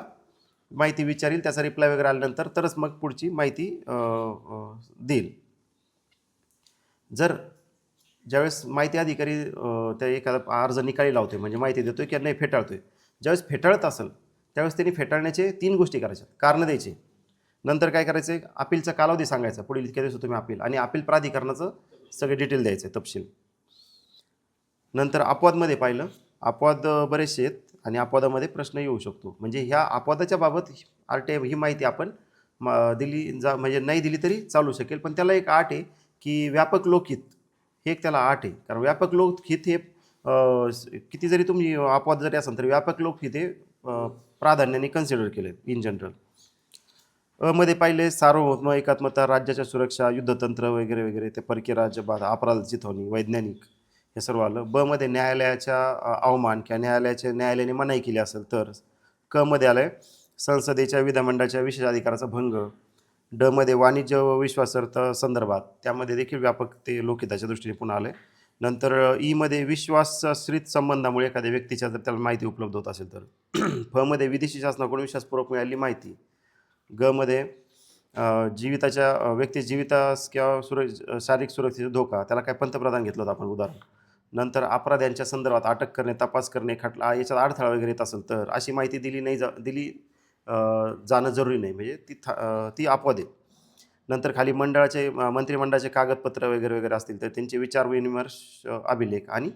माहिती विचारील, त्याचा रिप्लाय वगैरे आल्यानंतर तरच मग पुढची माहिती देईल. जर ज्यावेळेस माहिती अधिकारी त्या एखादा अर्ज निकाली लावतोय, म्हणजे माहिती देतोय किंवा नाही फेटाळतोय, ज्यावेळेस फेटाळत असेल त्यावेळेस त्यांनी फेटाळण्याचे 3 गोष्टी करायच्या. कारण द्यायचे, नंतर काय करायचं, अपीलचा कालावधी सांगायचा, पुढील इतक्या दिवसात तुम्ही अपील, आणि अपील प्राधिकरणाचं सगळे डिटेल द्यायचे, तपशील. नंतर अपवादमध्ये पाहिलं, अपवाद बरेचसे आहेत आणि अपवादामध्ये प्रश्न येऊ शकतो. म्हणजे ह्या अपवादाच्या बाबत RTI ही माहिती आपण म्हणजे नाही दिली तरी चालू शकेल, पण त्याला एक अट आहे की व्यापक लोकहित हे एक त्याला अट आहे. कारण व्यापक लोकहित हे किती जरी तुम्ही अपवाद जरी असेल तरी व्यापक लोकहित हे प्राधान्याने कन्सिडर केले इन जनरल. मध्ये पाहिले सार्वभौम एकात्मता, राज्याच्या सुरक्षा, युद्धतंत्र वगैरे वगैरे, ते परकीय राज्यबाद, अपराध चिथवणी, वैज्ञानिक, हे सर्व आलं. ब मध्ये न्यायालयाच्या अवमान किंवा न्यायालयाने मनाई केली असेल तर. क मध्ये आलंय संसदेच्या विधानमंडळाच्या विशेष अधिकाराचा भंग. ड मध्ये वाणिज्य व विश्वासार्थ संदर्भात, त्यामध्ये देखील व्यापक ते लोकहिताच्या दृष्टीने पुन्हा आले. नंतर ई मध्ये विश्वासाश्रित संबंधामुळे एखाद्या व्यक्तीच्या जर त्याला माहिती उपलब्ध होत असेल तर. फ मध्ये विदेशी शासनाकडून विश्वासपूर्वक मिळालेली माहिती. ग मध्ये व्यक्ती जीवितास किंवा शारीरिक सुरक्षेचा धोका, त्याला काय पंतप्रधान घेतलं होतं आपण उदाहरण. नंतर अपराध्यांच्या संदर्भात अटक करणे, तपास करणे, खटला याच्यात अडथळा वगैरे येत असेल तर अशी माहिती दिली जाणं जरुरी नाही, म्हणजे ती अपवाद आहे. नंतर खाली मंत्रिमंडळाचे कागदपत्र वगैरे वगैरे असतील तर त्यांचे विचार विनिमर्श, अभिलेख, आणि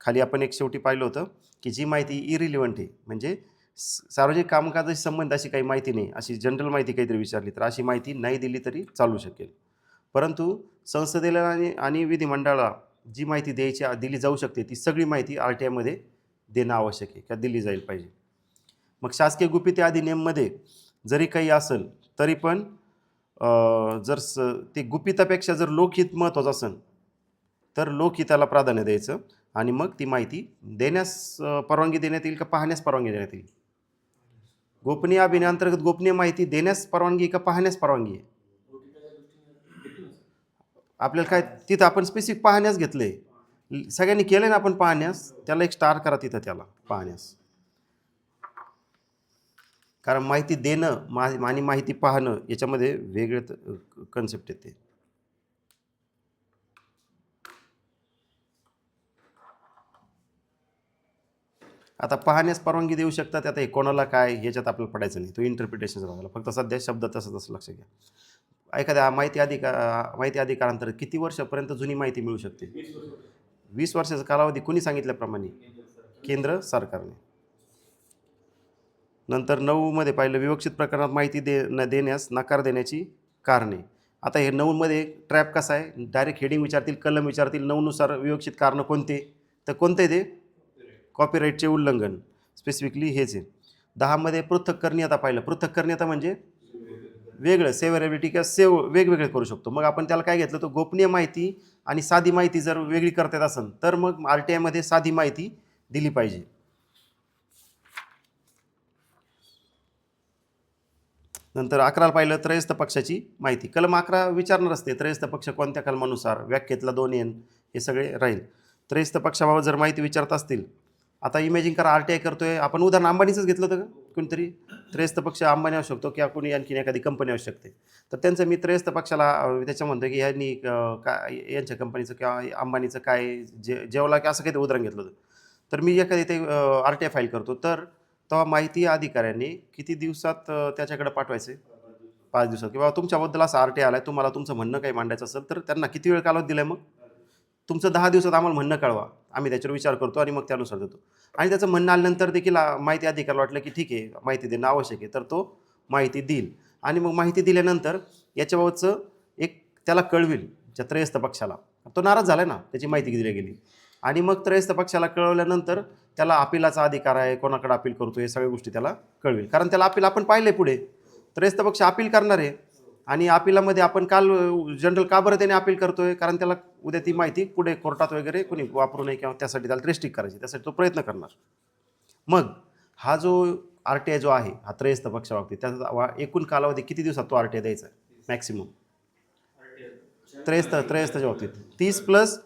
खाली आपण एक शेवटी पाहिलं होतं की जी माहिती इरिलिव्हंट आहे, म्हणजे सार्वजनिक कामकाजाशी संबंध अशी काही माहिती नाही, अशी जनरल माहिती काहीतरी विचारली तर अशी माहिती नाही दिली तरी चालू शकेल. परंतु संसदेला आणि विधिमंडळाला जी माहिती दिली जाऊ शकते ती सगळी माहिती RTI मध्ये देणं आवश्यक आहे किंवा दिली जाईल पाहिजे. मग शासकीय गुपिते अधिनियममध्ये जरी काही असेल तरी पण जर ते गुपितापेक्षा जर लोकहित महत्त्वाचं असेल तर लोकहिताला प्राधान्य द्यायचं, आणि मग ती माहिती देण्यास परवानगी देण्यात येईल का पाहण्यास परवानगी देण्यात येईल? गोपनीय अभियानांतर्गत गोपनीय माहिती देण्यास परवानगी का पाहण्यास परवानगी आहे? आपल्याला काय तिथं आपण स्पेसिफिक पाहण्यास घेतलंय, सगळ्यांनी केलंय ना आपण पाहण्यास, त्याला एक स्टार करा तिथं, त्याला पाहण्यास. कारण माहिती देणं आणि माहिती पाहणं याच्यामध्ये वेगळे कन्सेप्ट येते. आता पाहण्यास परवानगी देऊ शकतात, आता हे कोणाला काय याच्यात आपल्याला पडायचं नाही, तो इंटरप्रिटेशन राहिला. फक्त सध्या शब्द तसं लक्ष घ्या. एखाद्या माहिती अधिकारांतर्गत किती वर्षापर्यंत जुनी माहिती मिळू शकते? 20 वर्षाचा कालावधी कोणी सांगितल्याप्रमाणे? केंद्र सरकारने. नंतर 9 मध्ये पाहिलं विवक्षित प्रकरणात माहिती देण्यास नकार देण्याची कारणे. आता हे 9 मध्ये ट्रॅप कसा आहे, डायरेक्ट हेडिंग विचारतील, कलम विचारतील, 9 नुसार विवक्षित कारणं कोणते, तर कोणते ते कॉपीराईटचे उल्लंघन, स्पेसिफिकली हेच आहे. 10 मध्ये पृथक्करणीयता पाहिलं. पृथक्करणीयता म्हणजे वेगळं, सेव्हरेबिलिटी किंवा वेगवेगळे करू शकतो. मग आपण त्याला काय घेतलं, तर गोपनीय माहिती आणि साधी माहिती जर वेगळी करता येत असेल तर मग RTI मध्ये साधी माहिती दिली पाहिजे. नंतर 11 पाहिलं त्रयस्थ पक्षाची माहिती. कलम 11 विचारणार असते त्रयस्थ पक्ष कोणत्या कलमानुसार, व्याख्येतला 2N हे सगळे राहील. त्रयस्थ पक्षाबाबत जर माहिती विचारत असतील, आता इमेजिंग करा RTI करतोय आपण, उदाहरण अंबानीचंच घेतलं होतं का कोणतरी, त्रयस्थ पक्ष अंबानी असू शकतो किंवा कोणी आणखीन एखादी कंपनी असू शकते. तर त्यांचं मी त्रयस्थ पक्षाला त्याच्या म्हणतो की ह्यांनी काय यांच्या कंपनीचं किंवा अंबानीचं काय जेवला की असं काही उदाहरण घेतलं होतं. तर मी एखादी ते RTI फाईल करतो. तर तेव्हा माहिती अधिकाऱ्यांनी किती दिवसात त्याच्याकडे पाठवायचे? 5 दिवसात किंवा तुमच्याबद्दल असा RTI आलाय, तुम्हाला तुमचं म्हणणं काही मांडायचं असेल, तर त्यांना किती वेळ कालावधी दिलाय मग? तुमचं 10 दिवसात आम्हाला म्हणणं कळवा. आम्ही त्याच्यावर विचार करतो आणि मग त्यानुसार देतो. आणि त्याचं म्हणणं आल्यानंतर देखील माहिती अधिकाऱ्याला वाटलं की ठीक आहे, माहिती देणं आवश्यक आहे, तर तो माहिती देईल. आणि मग माहिती दिल्यानंतर याच्याबाबतचं एक त्याला कळविल ज्या त्रयस्थ पक्षाला. तो नाराज झाला ना, त्याची माहिती दिली गेली. आणि मग त्रयस्थ पक्षाला कळवल्यानंतर त्याला अपीलाचा अधिकार आहे, कोणाकडे अपील करतो हे सगळ्या गोष्टी त्याला कळविल. कारण त्याला अपील आपण पाहिलंय पुढे. त्रयस्थ पक्ष अपील करणार आहे आणि अपिलामध्ये आपण काल जनरल का बरं त्याने अपील करतोय? कारण त्याला उद्या ती माहिती पुढे कोर्टात वगैरे कोणी वापरू नये किंवा त्यासाठी त्याला रेस्ट्रिक्ट करायची, त्यासाठी तो प्रयत्न करणार. मग हा जो RTI जो आहे हा त्रयस्थ पक्षाबाबतीत त्याचा एकूण कालावधी किती दिवसात तो RTI द्यायचा मॅक्सिमम त्रयस्थच्या बाबतीत 30 प्लस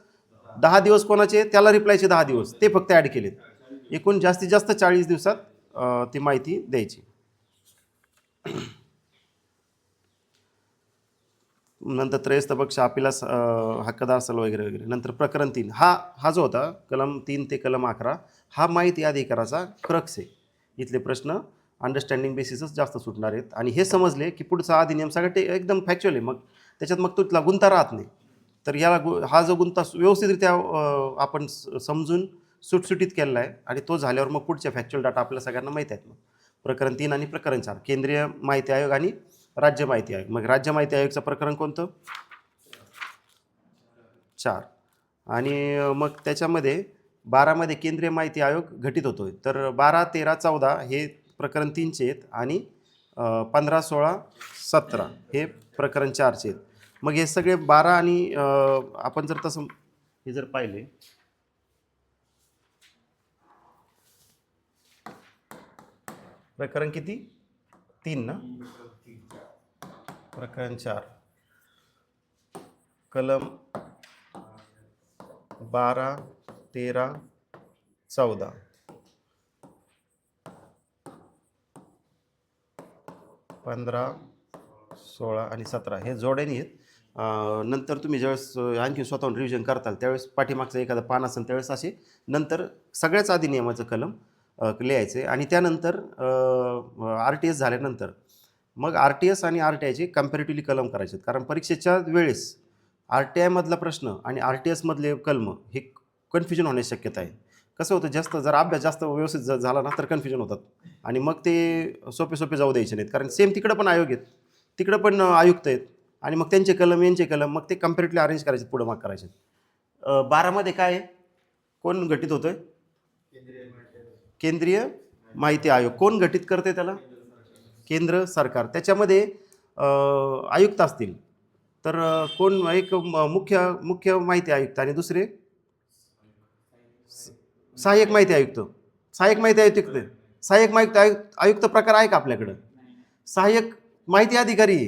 10 दिवस कोणाचे? त्याला रिप्लायचे 10 दिवस ते फक्त ॲड केलेत. एकूण जास्तीत जास्त 40 दिवसात ती माहिती द्यायची. नंतर त्रयस्थ पक्ष अपिलास हक्कदार असेल वगैरे वगैरे. नंतर प्रकरण 3 हा जो होता कलम 3 ते कलम 11 हा माहिती अधिकाराचा क्रक्स आहे. इथले प्रश्न अंडरस्टँडिंग बेसिसच जास्त सुटणार आहेत आणि हे समजले की पुढचा अधिनियम सगळं एकदम फॅक्च्युअल आहे. मग त्याच्यात मग तुला गुंता राहत नाही. तर याला हा जो गुंता व्यवस्थितरित्या आपण समजून सुटसुटीत केलेला आहे आणि तो झाल्यावर मग पुढचे फॅक्च्युअल डाटा आपल्या सगळ्यांना माहीत आहेत. मग प्रकरण 3 आणि प्रकरण 4 केंद्रीय माहिती आयोग आणि राज्य माहिती आयोग. मग राज्य माहिती आयोगचं प्रकरण कोणतं? 4. आणि मग त्याच्यामध्ये 12 मध्ये केंद्रीय माहिती आयोग घटित होतोय. तर 12, 13, 14 हे प्रकरण 3चे आहेत आणि 15, 16, 17 हे प्रकरण 4चे आहेत. मग हे सगळे 12 आणि आपण जर तसं हे जर पाहिले प्रकरण किती? 3 ना? प्रकरण 4 कलम 12, 13, 14 15, 16 आणि 17 हे जोड्याने आहेत. नंतर तुम्ही ज्यावेळेस आणखी स्वतःहून रिव्हिजन करताल त्यावेळेस पाठीमागचं एखादं पान असेल त्यावेळेस असे नंतर सगळ्याच अधिनियमाचं कलम लिहायचे आणि त्यानंतर RTS झाल्यानंतर मग RTS आणि RTIचे कम्पॅरेटिव्हली कलम करायचे. कारण परीक्षेच्या वेळेस RTI मधला प्रश्न आणि RTS मधले कलम हे कन्फ्युजन होण्याची शक्यता आहे. कसं होतं जास्त जर अभ्यास जास्त व्यवस्थित झाला ना तर कन्फ्युजन होतात आणि मग ते सोपे जाऊ द्यायचे नाहीत. कारण सेम तिकडं पण आयोग आहेत, तिकडं पण आयुक्त आहेत आणि मग त्यांचे कलम यांचे कलम मग ते कम्पॅरेटिव्हली अरेंज करायचे, पुढं माग करायचे. 12 मध्ये काय आहे? कोण घटित होतोय? केंद्रीय माहिती आयोग. कोण घटित करते त्याला? केंद्र सरकार. त्याच्यामध्ये आयुक्त असतील तर कोण? एक मुख्य माहिती आयुक्त आणि दुसरे सहाय्यक माहिती आयुक्त. सहाय्यक माहिती आयुक्त प्रकार आहे का आपल्याकडं? सहाय्यक माहिती अधिकारी,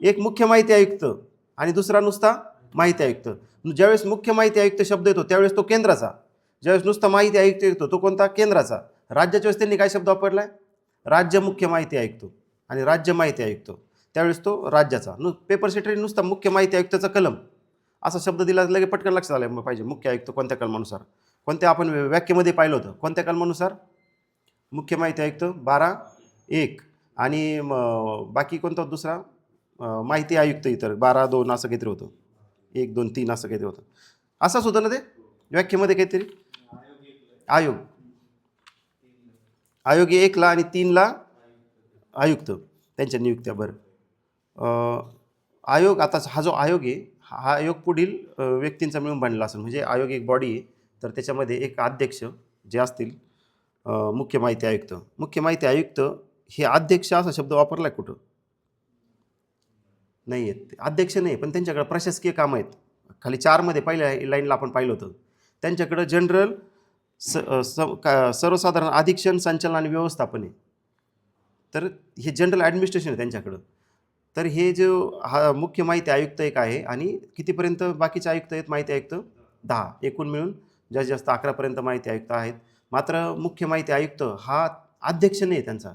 एक मुख्य माहिती आयुक्त आणि दुसरा नुसता माहिती आयुक्त. ज्यावेळेस मुख्य माहिती आयुक्त शब्द येतो त्यावेळेस तो केंद्राचा, ज्यावेळेस नुसता माहिती आयुक्त येतो तो कोणता? केंद्राचा. राज्याच्या वेळेस त्यांनी काय शब्द वापरलाय? राज्य मुख्य माहिती आयुक्त आणि राज्य माहिती आयुक्त, त्यावेळेस तो राज्याचा. पेपर सेटरी नुसता मुख्य माहिती आयुक्ताचा कलम असा शब्द दिला लगे पटकन लक्षात आलं पाहिजे. मुख्य आयुक्त कोणत्या कलमानुसार? कोणत्या आपण व्याख्येमध्ये पाहिलं होतं कोणत्या कलमानुसार? मुख्य माहिती आयुक्त 12(1) आणि बाकी कोणता दुसरा माहिती आयुक्त इतर 12(2) असं काहीतरी होतं. 1, 2, 3 असं काहीतरी होतं. असंच होतं ना ते व्याख्येमध्ये काहीतरी? आयोग 1ला आणि 3ला आयुक्त त्यांच्या नियुक्त्या. बरं आयोग आता हा जो आयोग आहे हा आयोग पुढील व्यक्तींचा मिळून बनलेला असेल. म्हणजे आयोग एक बॉडी आहे तर त्याच्यामध्ये एक अध्यक्ष जे असतील मुख्य माहिती आयुक्त. मुख्य माहिती आयुक्त हे अध्यक्ष असा शब्द वापरलाय कुठं? नाही आहेत. अध्यक्ष नाही पण त्यांच्याकडे प्रशासकीय कामं आहेत. खाली 4 मध्ये पहिल्या लाईनला आपण पाहिलं होतं त्यांच्याकडं जनरल सर्वसाधारण अधीक्षण संचालन आणि व्यवस्थापन आहे. तर हे जनरल ॲडमिनिस्ट्रेशन आहे त्यांच्याकडं. तर हे जो हा मुख्य माहिती आयुक्त एक आहे आणि कितीपर्यंत बाकीचे आयुक्त आहेत? माहिती आयुक्त 10. एकूण मिळून जास्तीत जास्त 11पर्यंत माहिती आयुक्त आहेत. मात्र मुख्य माहिती आयुक्त हा अध्यक्ष नाही त्यांचा,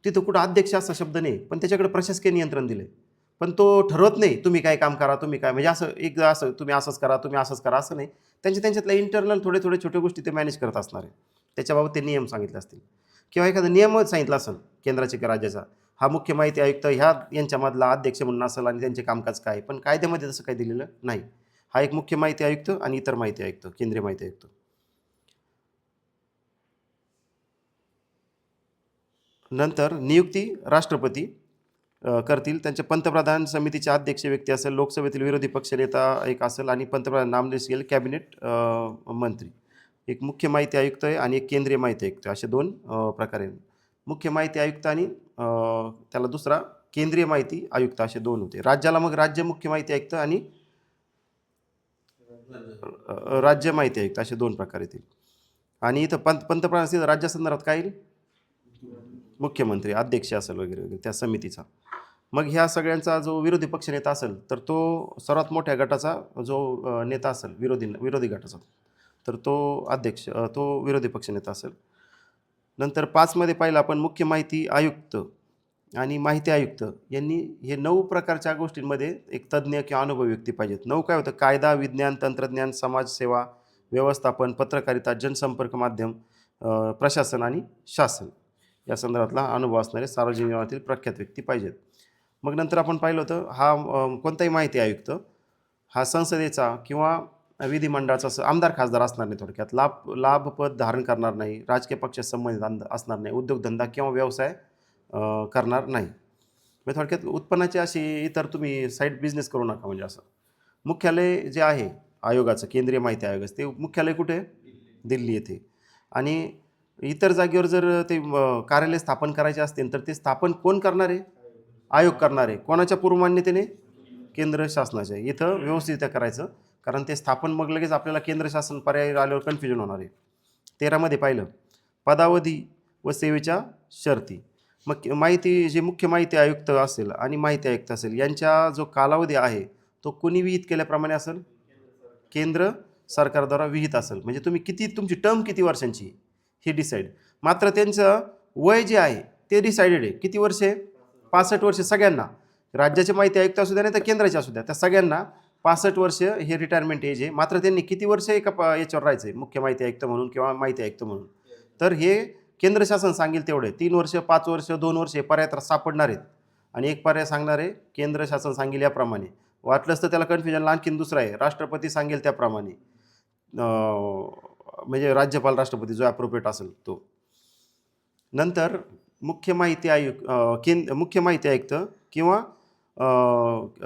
तिथं कुठं अध्यक्ष असा शब्द नाही, पण त्याच्याकडे प्रशासकीय नियंत्रण दिलं आहे. पण तो ठरवत नाही तुम्ही काय काम करा, तुम्ही काय म्हणजे असं एक असं तुम्ही असंच करा, तुम्ही असंच करा असं नाही. त्यांच्यातल्या इंटरनल थोडे थोडे छोट्या गोष्टी ते मॅनेज करत असणार आहे. त्याच्याबाबत ते नियम सांगितले असतील किंवा एखादा नियमच सांगितला असेल केंद्राचे किंवा राज्याचा, हा मुख्य माहिती आयुक्त ह्या यांच्यामधला अध्यक्ष म्हणून असेल आणि त्यांचे कामकाज काय, पण कायद्यामध्ये तसं काही दिलेलं नाही. हा एक मुख्य माहिती आयुक्त आणि इतर माहिती आयुक्त, केंद्रीय माहिती आयुक्त. नंतर नियुक्ती राष्ट्रपती करतील. त्यांचे पंतप्रधान समितीचे अध्यक्ष व्यक्ती असेल, लोकसभेतील विरोधी पक्षनेता एक असेल आणि पंतप्रधान नामनिर्देशित केलेले कॅबिनेट मंत्री. एक मुख्य माहिती आयुक्त आहे आणि एक केंद्रीय माहिती आयुक्त, असे दोन प्रकार आहेत. मुख्य माहिती आयुक्त आणि त्याला दुसरा केंद्रीय माहिती आयुक्त, असे दोन होते. राज्याला मग राज्य मुख्य माहिती आयुक्त आणि राज्य माहिती आयुक्त, असे दोन प्रकार येतील. आणि इथं पंतप्रधान असतील राज्यासंदर्भात काय येईल, मुख्यमंत्री अध्यक्ष असेल वगैरे वगैरे त्या समितीचा. मग ह्या सगळ्यांचा जो विरोधी पक्षनेता असेल तर तो सर्वात मोठ्या गटाचा जो नेता असेल विरोधी गटाचा, तर तो अध्यक्ष, तो विरोधी पक्षनेता असेल. नंतर 5 मध्ये पाहिलं आपण मुख्य माहिती आयुक्त आणि माहिती आयुक्त यांनी हे 9 प्रकारच्या गोष्टींमध्ये एक तज्ज्ञ किंवा अनुभवी व्यक्ती पाहिजेत. 9 काय होतं, कायदा, विज्ञान, तंत्रज्ञान, समाजसेवा, व्यवस्थापन, पत्रकारिता, जनसंपर्क माध्यम, प्रशासन आणि शासन या संदर्भातला अनुभव असणारे सार्वजनिक जीवनातील प्रख्यात व्यक्ती पाहिजेत. मग नंतर आपण पाहिलं होतं हा कोणताही माहिती आयुक्त हा संसदेचा किंवा विधिमंडळाचा आमदार खासदार असणार नाही, थोडक्यात लाभपद धारण करणार नाही, राजकीय पक्षाशी संबंधित असणार नाही, उद्योगधंदा किंवा व्यवसाय करणार नाही. म्हणजे थोडक्यात उत्पन्नाची अशी इतर तुम्ही साईड बिझनेस करू नका. म्हणजे असं मुख्यालय जे आहे आयोगाचं, केंद्रीय माहिती आयोगाचं, ते मुख्यालय कुठे, दिल्ली येथे. आणि इतर जागेवर जर ते कार्यालय स्थापन करायचे असतील तर ते स्थापन कोण करणार आहे, आयोग करणार आहे. कोणाच्या पूर्वमान्यतेने, केंद्र शासनाच्या. इथं व्यवस्थित करायचं, कारण ते स्थापन मग लगेच आपल्याला केंद्र शासन पर्याय आल्यावर कन्फ्युजन होणार आहे. 13 मध्ये पाहिलं पदावधी व सेवेच्या शर्ती. मग माहिती जे मुख्य माहिती आयुक्त असेल आणि माहिती आयुक्त असेल यांचा जो कालावधी आहे तो कोणी विहित केल्याप्रमाणे असेल, केंद्र सरकारद्वारा विहित असेल. म्हणजे तुम्ही किती, तुमची टर्म किती वर्षांची हे डिसाईड. मात्र त्यांचं वय जे आहे ते डिसाइडेड आहे. किती वर्षे, 65 वर्षे सगळ्यांना. राज्याचे माहिती आयुक्त असू द्या नाही तर केंद्राचे असू द्या, त्या सगळ्यांना 65 वर्ष हे रिटायरमेंट एज आहे. मात्र त्यांनी किती वर्ष एका याच्यावर राहायचं आहे, मुख्य माहिती आयुक्त म्हणून किंवा माहिती आयुक्त म्हणून. तर हे केंद्र शासन सांगेल तेवढे 3 वर्ष, 5 वर्ष, 2 वर्ष हे पर्याय तर सापडणार आहेत. आणि एक पर्याय सांगणार आहे केंद्र शासन सांगेल याप्रमाणे. वाटलंच तर त्याला कन्फ्युजनला आणखीन दुसरा आहे, राष्ट्रपती सांगेल त्याप्रमाणे, म्हणजे राज्यपाल राष्ट्रपती जो ॲप्रोप्रिएट असेल तो. नंतर मुख्य माहिती मुख्य माहिती आयुक्त किंवा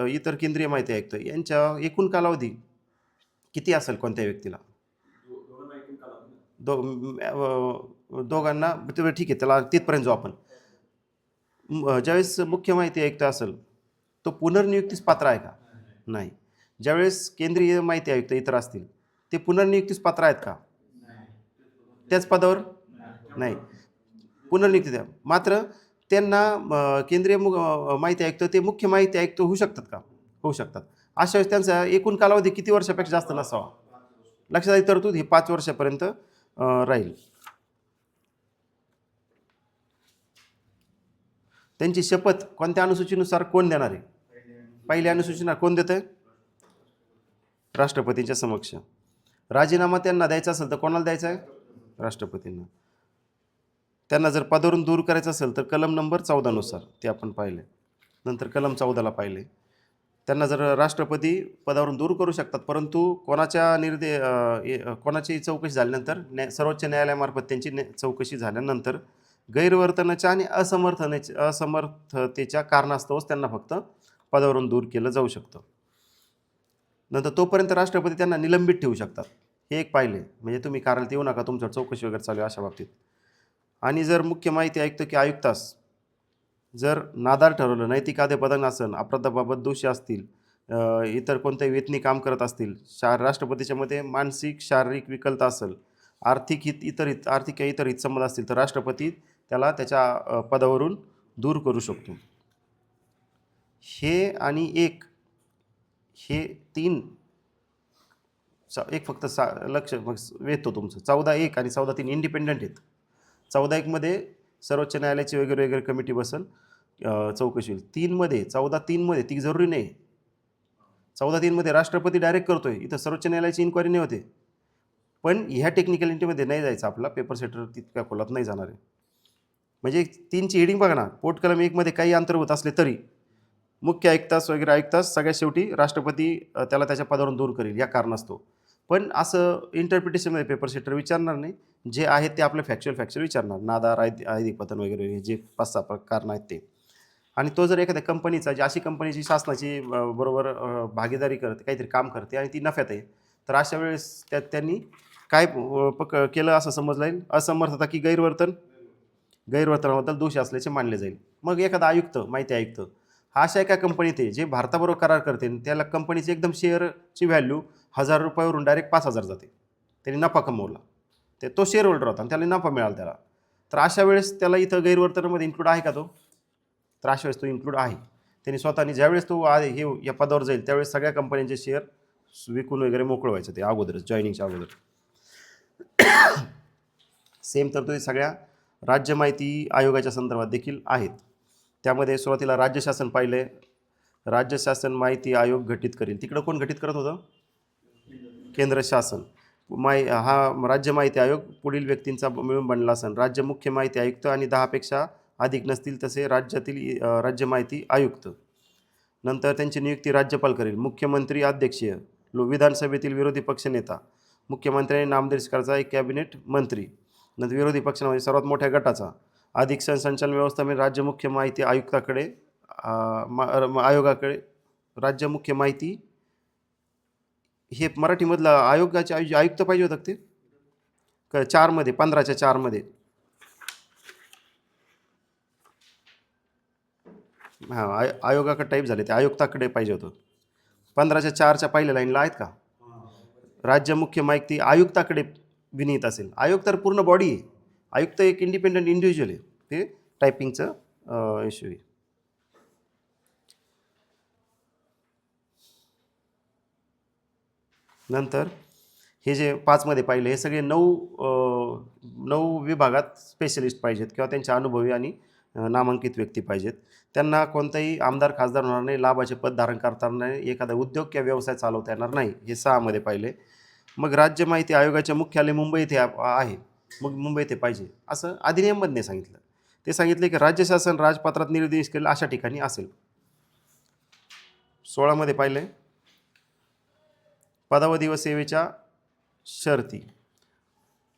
इतर केंद्रीय माहिती आयुक्त यांच्या एकूण कालावधी किती असेल कोणत्या व्यक्तीला, दोघांना. ठीक आहे, त्याला तिथपर्यंत जाऊ आपण. ज्यावेळेस मुख्य माहिती आयुक्त असेल तो पुनर्नियुक्तीस पात्र आहे का, नाही. ज्यावेळेस केंद्रीय माहिती आयुक्त इतर असतील ते पुनर्नियुक्तीस पात्र आहेत का, त्याच पदावर नाही, पुनर्नियुक्ती द्या. मात्र त्यांना केंद्रीय माहिती आयुक्त ते मुख्य माहिती आयुक्त होऊ शकतात का, होऊ शकतात. अशा वेळेस त्यांचा एकूण कालावधी किती वर्षापेक्षा जास्त नसावा. लक्षात आली तरतूद ही 5 वर्षापर्यंत राहील. त्यांची शपथ कोणत्या अनुसूचीनुसार कोण देणार आहे, पहिल्या अनुसूचीनुसार कोण देत आहे, राष्ट्रपतींच्या समक्ष. राजीनामा त्यांना द्यायचा असेल तर कोणाला द्यायचा आहे, राष्ट्रपतींना. त्यांना जर पदावरून दूर करायचं असेल तर कलम नंबर 14 नुसार ते आपण पाहिले. नंतर कलम 14ला पाहिले. त्यांना जर राष्ट्रपती पदावरून दूर करू शकतात, परंतु कोणाची चौकशी झाल्यानंतर सर्वोच्च न्यायालयामार्फत त्यांची चौकशी झाल्यानंतर गैरवर्तनाच्या आणि असमर्थतेच्या कारणास्तवच त्यांना फक्त पदावरून दूर केलं जाऊ शकतं. नंतर तोपर्यंत राष्ट्रपती त्यांना निलंबित ठेवू शकतात. हे एक पाहिले, म्हणजे तुम्ही कार्यालयात येऊ नका, तुमच्यावर चौकशी वगैरे चालू आहे अशा बाबतीत. आणि जर मुख्य माहिती आयुक्त की आयुक्तास जर नादार ठरवलं, नैतिक अधपतन असेल, अपराधाबाबत दोषी असतील, इतर कोणत्याही वेतनी काम करत असतील, राष्ट्रपतीच्या मते मानसिक शारीरिक विकलता असेल, आर्थिक हितसंबंध असतील तर राष्ट्रपती त्याला त्याच्या पदावरून दूर करू शकतो. हे आणि हे 3 एक फक्त लक्ष मग वेधतो तुमचं. 14.1 आणि 14.3 इंडिपेंडंट आहेत. 14.1 मध्ये सर्वोच्च न्यायालयाची वगैरे वगैरे कमिटी बसेल, चौकशी होईल. 3मध्ये 14(3)मध्ये ती जरुरी नाही. 14(3)मध्ये राष्ट्रपती डायरेक्ट करतोय. इथं सर्वोच्च न्यायालयाची इन्क्वायरी नाही होते. पण ह्या टेक्निकॅलिटीमध्ये नाही जायचं, आपला पेपर सेटर तितक्या खोलात नाही जाणार आहे. म्हणजे 3ची हेडिंग बघा ना, पोट कलम 1मध्ये काही अंतर्भूत असले तरी मुख्य आयुक्तास वगैरे आयुक्तास सगळ्यात शेवटी राष्ट्रपती त्याला त्याच्या पदावरून दूर करेल या कारणास्तव. पण असं इंटरप्रिटेशनमध्ये पेपर सेटर विचारणार नाही. जे आहेत ते आपलं फॅक्च्युअल विचारणार. नादार, ऐदिक पतन वगैरे हे जे 5-6 कारणं आहेत ते. आणि तो जर एखाद्या कंपनीचा, जी अशी कंपनीची शासनाची बरोबर भागीदारी करते, काहीतरी काम करते आणि ती नफ्यात आहे, तर अशा वेळेस त्यांनी काय केलं असं समजलं जाईल? असमर्थता की गैरवर्तनाबद्दल दोषी असल्याचे मानले जाईल. मग एखादा आयुक्त, माहिती आयुक्त, हा अशा एका कंपनीत आहे जे भारताबरोबर करार करते, त्याला कंपनीची एकदम शेअरची व्हॅल्यू ₹1000 डायरेक्ट 5,000 जाते. त्यांनी नफा कमवला. तो शेअर होल्डर होता आणि त्याला नफा मिळाला त्याला. तर अशा वेळेस त्याला इथं गैरवर्तनामध्ये इन्क्लूड आहे का तो? तर अशा वेळेस तो इन्क्लूड आहे. त्यांनी स्वतःने ज्यावेळेस तो हे या पदावर जाईल त्यावेळेस सगळ्या कंपन्यांचे शेअर विकून वगैरे मोकळं व्हायचं, ते अगोदरच, जॉईनिंगच्या अगोदर. सेम तरतुदी सगळ्या राज्य माहिती आयोगाच्या संदर्भात देखील आहेत. त्यामध्ये सुरुवातीला राज्य शासन पाहिले. राज्य शासन माहिती आयोग घटित करेल. तिकडं कोण घटित करत होतं? केंद्र शासन. हा राज्य माहिती आयोग पुढील व्यक्तींचा मिळून बनला असेल. राज्य मुख्य माहिती आयुक्त आणि 10पेक्षा अधिक नसतील तसे राज्यातील राज्य माहिती आयुक्त. नंतर त्यांची नियुक्ती राज्यपाल करेल. मुख्यमंत्री अध्यक्षीय. विधानसभेतील विरोधी पक्षनेता. मुख्यमंत्र्यांनी नामनिर्देश करायचा एक कॅबिनेट मंत्री. नंतर विरोधी पक्षामध्ये सर्वात मोठ्या गटाचा अधिक संचालन व्यवस्थापन राज्य मुख्य माहिती आयुक्ताकडे, आयोगाकडे. राज्य मुख्य माहिती हे मराठीमधलं आयोगाचे आयुक्त पाहिजे होतं ते 4मध्ये 15च्या 4मध्ये. हां, आयोगाकडे टाईप झाले, ते आयुक्ताकडे पाहिजे होतं. 15च्या 4च्या पहिल्या लाईनला आहेत का? राज्य मुख्य माहिती आयुक्ताकडे विनिहित असेल. आयोग तर पूर्ण बॉडी आहे. आयुक्त एक इंडिपेंडंट इंडिव्हिज्युअल आहे. ते टायपिंगचं इश्यू आहे. नंतर हे जे 5मध्ये पाहिले, हे सगळे 9 विभागात स्पेशलिस्ट पाहिजेत किंवा त्यांच्या अनुभवी आणि नामांकित व्यक्ती पाहिजेत. त्यांना कोणताही आमदार खासदार होणार नाही, लाभाचे पद धारण करता येणार नाही, एखादा उद्योग किंवा व्यवसाय चालवता येणार नाही. हे 6मध्ये पाहिले. मग राज्य माहिती आयोगाचे मुख्यालय मुंबई येथे आहे, मग मुंबई येथे पाहिजे असं अधिनियममध्ये नाही सांगितलं. ते सांगितले की राज्य शासन राजपत्रात निर्देश केलेला अशा ठिकाणी असेल. 16मध्ये पाहिले पदावधी व सेवेच्या शर्ती.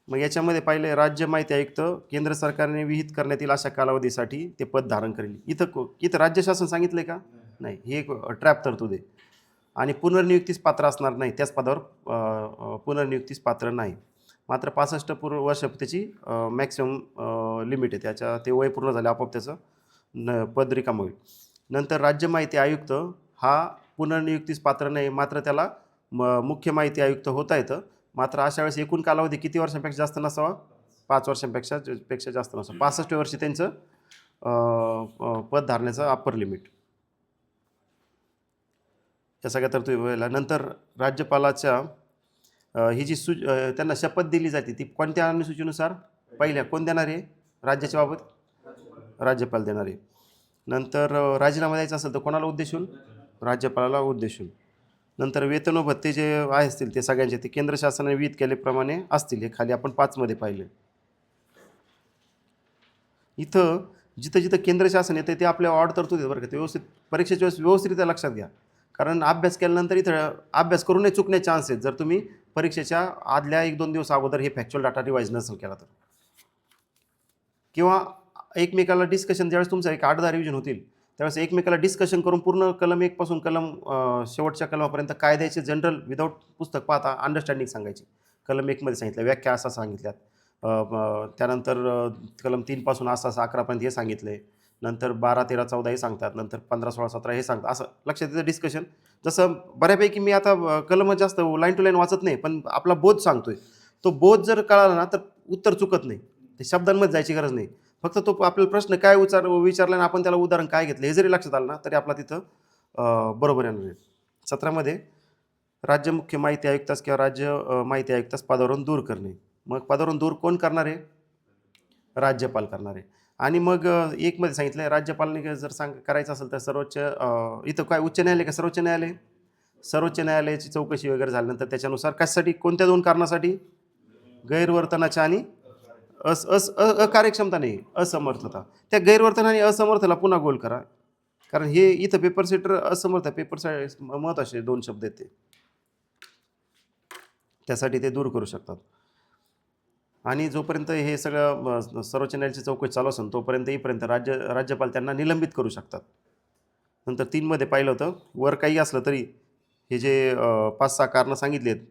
मग याच्यामध्ये पाहिले राज्य माहिती आयुक्त केंद्र सरकारने विहित करण्यात येईल अशा कालावधीसाठी ते पद धारण करेल. इथं राज्य शासन सांगितलंय का? नाही. हे एक ट्रॅप तरतूद आहे. आणि पुनर्नियुक्तीस पात्र असणार नाही, त्याच पदावर पुनर्नियुक्तीस पात्र नाही. मात्र 65 वर्ष त्याची मॅक्सिमम लिमिट आहे. ते वय पूर्ण झाले आपोआप त्याचं पद रिकामं होईल. नंतर राज्य माहिती आयुक्त हा पुनर्नियुक्तीस पात्र नाही, मात्र त्याला मुख्य माहिती आयुक्त होता येतं. मात्र अशा वेळेस एकूण कालावधी किती वर्षांपेक्षा जास्त नसावा? 5 वर्षांपेक्षा जास्त नसावं. 65 वर्ष त्यांचं पद धारण्याचं अप्पर लिमिट. या सगळ्या तरतुदी. नंतर राज्यपालाच्या ही जी त्यांना शपथ दिली जाते ती कोणत्या अनुसूचीनुसार? पहिल्या कोण देणार आहे राज्याच्या बाबत? राज्यपाल देणार आहे. नंतर राजीनामा द्यायचा असेल तर कोणाला उद्देशून? राज्यपालाला उद्देशून. नंतर वेतन व भत्ते जे असतील ते सगळ्यांचे ते केंद्र शासनाने विहित केल्याप्रमाणे असतील. हे खाली आपण 5मध्ये पाहिले. इथं जिथं केंद्र शासन येते ते आपल्या ऑड तरतूद आहे बरं का. ते व्यवस्थित परीक्षेच्या वेळेस व्यवस्थित लक्षात घ्या. कारण अभ्यास केल्यानंतर इथं अभ्यास करूनही चुकण्याचे चान्स आहेत जर तुम्ही परीक्षेच्या आदल्या 1-2 दिवस अगोदर हे फॅक्च्युअल डाटा रिवाईज नसेल केला तर. किंवा एकमेकाला डिस्कशन, ज्यावेळेस तुमचं एक 8-10 रिव्हिजन होतील त्यावेळेस एकमेकाला डिस्कशन करून पूर्ण कलम 1 पासून कलम शेवटच्या कलमापर्यंत कायद्याचे जनरल विदाऊट पुस्तक पाहता अंडरस्टँडिंग सांगायची. कलम 1मध्ये सांगितलं, व्याख्या असा सांगितल्यात. त्यानंतर कलम 3 पासून असं 11पर्यंत हे सांगितले. नंतर 12, 13, 14 हे सांगतात. नंतर 15, 16, 17 हे सांगतात. असं लक्षात येतं डिस्कशन. जसं बऱ्यापैकी मी आता कलम जास्त लाईन टू लाईन वाचत नाही, पण आपला बोध सांगतोय. तो बोध जर कळाला ना तर उत्तर चुकत नाही. ते शब्दांमध्ये जायची गरज नाही. फक्त तो आपल्याला प्रश्न काय विचारला आणि आपण त्याला उदाहरण काय घेतलं हे जरी लक्षात आलं ना तरी आपला तिथं बरोबर येणार आहे. 17मध्ये राज्य मुख्य माहिती आयुक्तास किंवा राज्य माहिती आयुक्तास पदावरून दूर करणे. मग पदावरून दूर कोण करणार आहे? राज्यपाल करणार आहे. आणि मग एकमध्ये सांगितलं राज्यपालांनी जर करायचं असेल तर सर्वोच्च इथं काय उच्च न्यायालय का सर्वोच्च न्यायालय? सर्वोच्च न्यायालयाची चौकशी वगैरे झाल्यानंतर त्याच्यानुसार कशासाठी, कोणत्या 2 कारणासाठी? गैरवर्तनाच्या आणि अकार्यक्षमता नाही, असमर्थता. त्या गैरवर्तन आणि असमर्थला पुन्हा गोल करा. कारण हे इथं पेपर सेटर असमर्थ, पेपर महत्त्वाचे 2 शब्द आहेत ते. त्यासाठी ते दूर करू शकतात. आणि जोपर्यंत हे सगळं सर्वोच्च न्यायालयाची चौकशी चालू असेल तोपर्यंत येईपर्यंत राज्यपाल त्यांना निलंबित करू शकतात. नंतर 3मध्ये पाहिलं होतं, वर काही असलं तरी हे जे 5-6 कारणं सांगितली आहेत,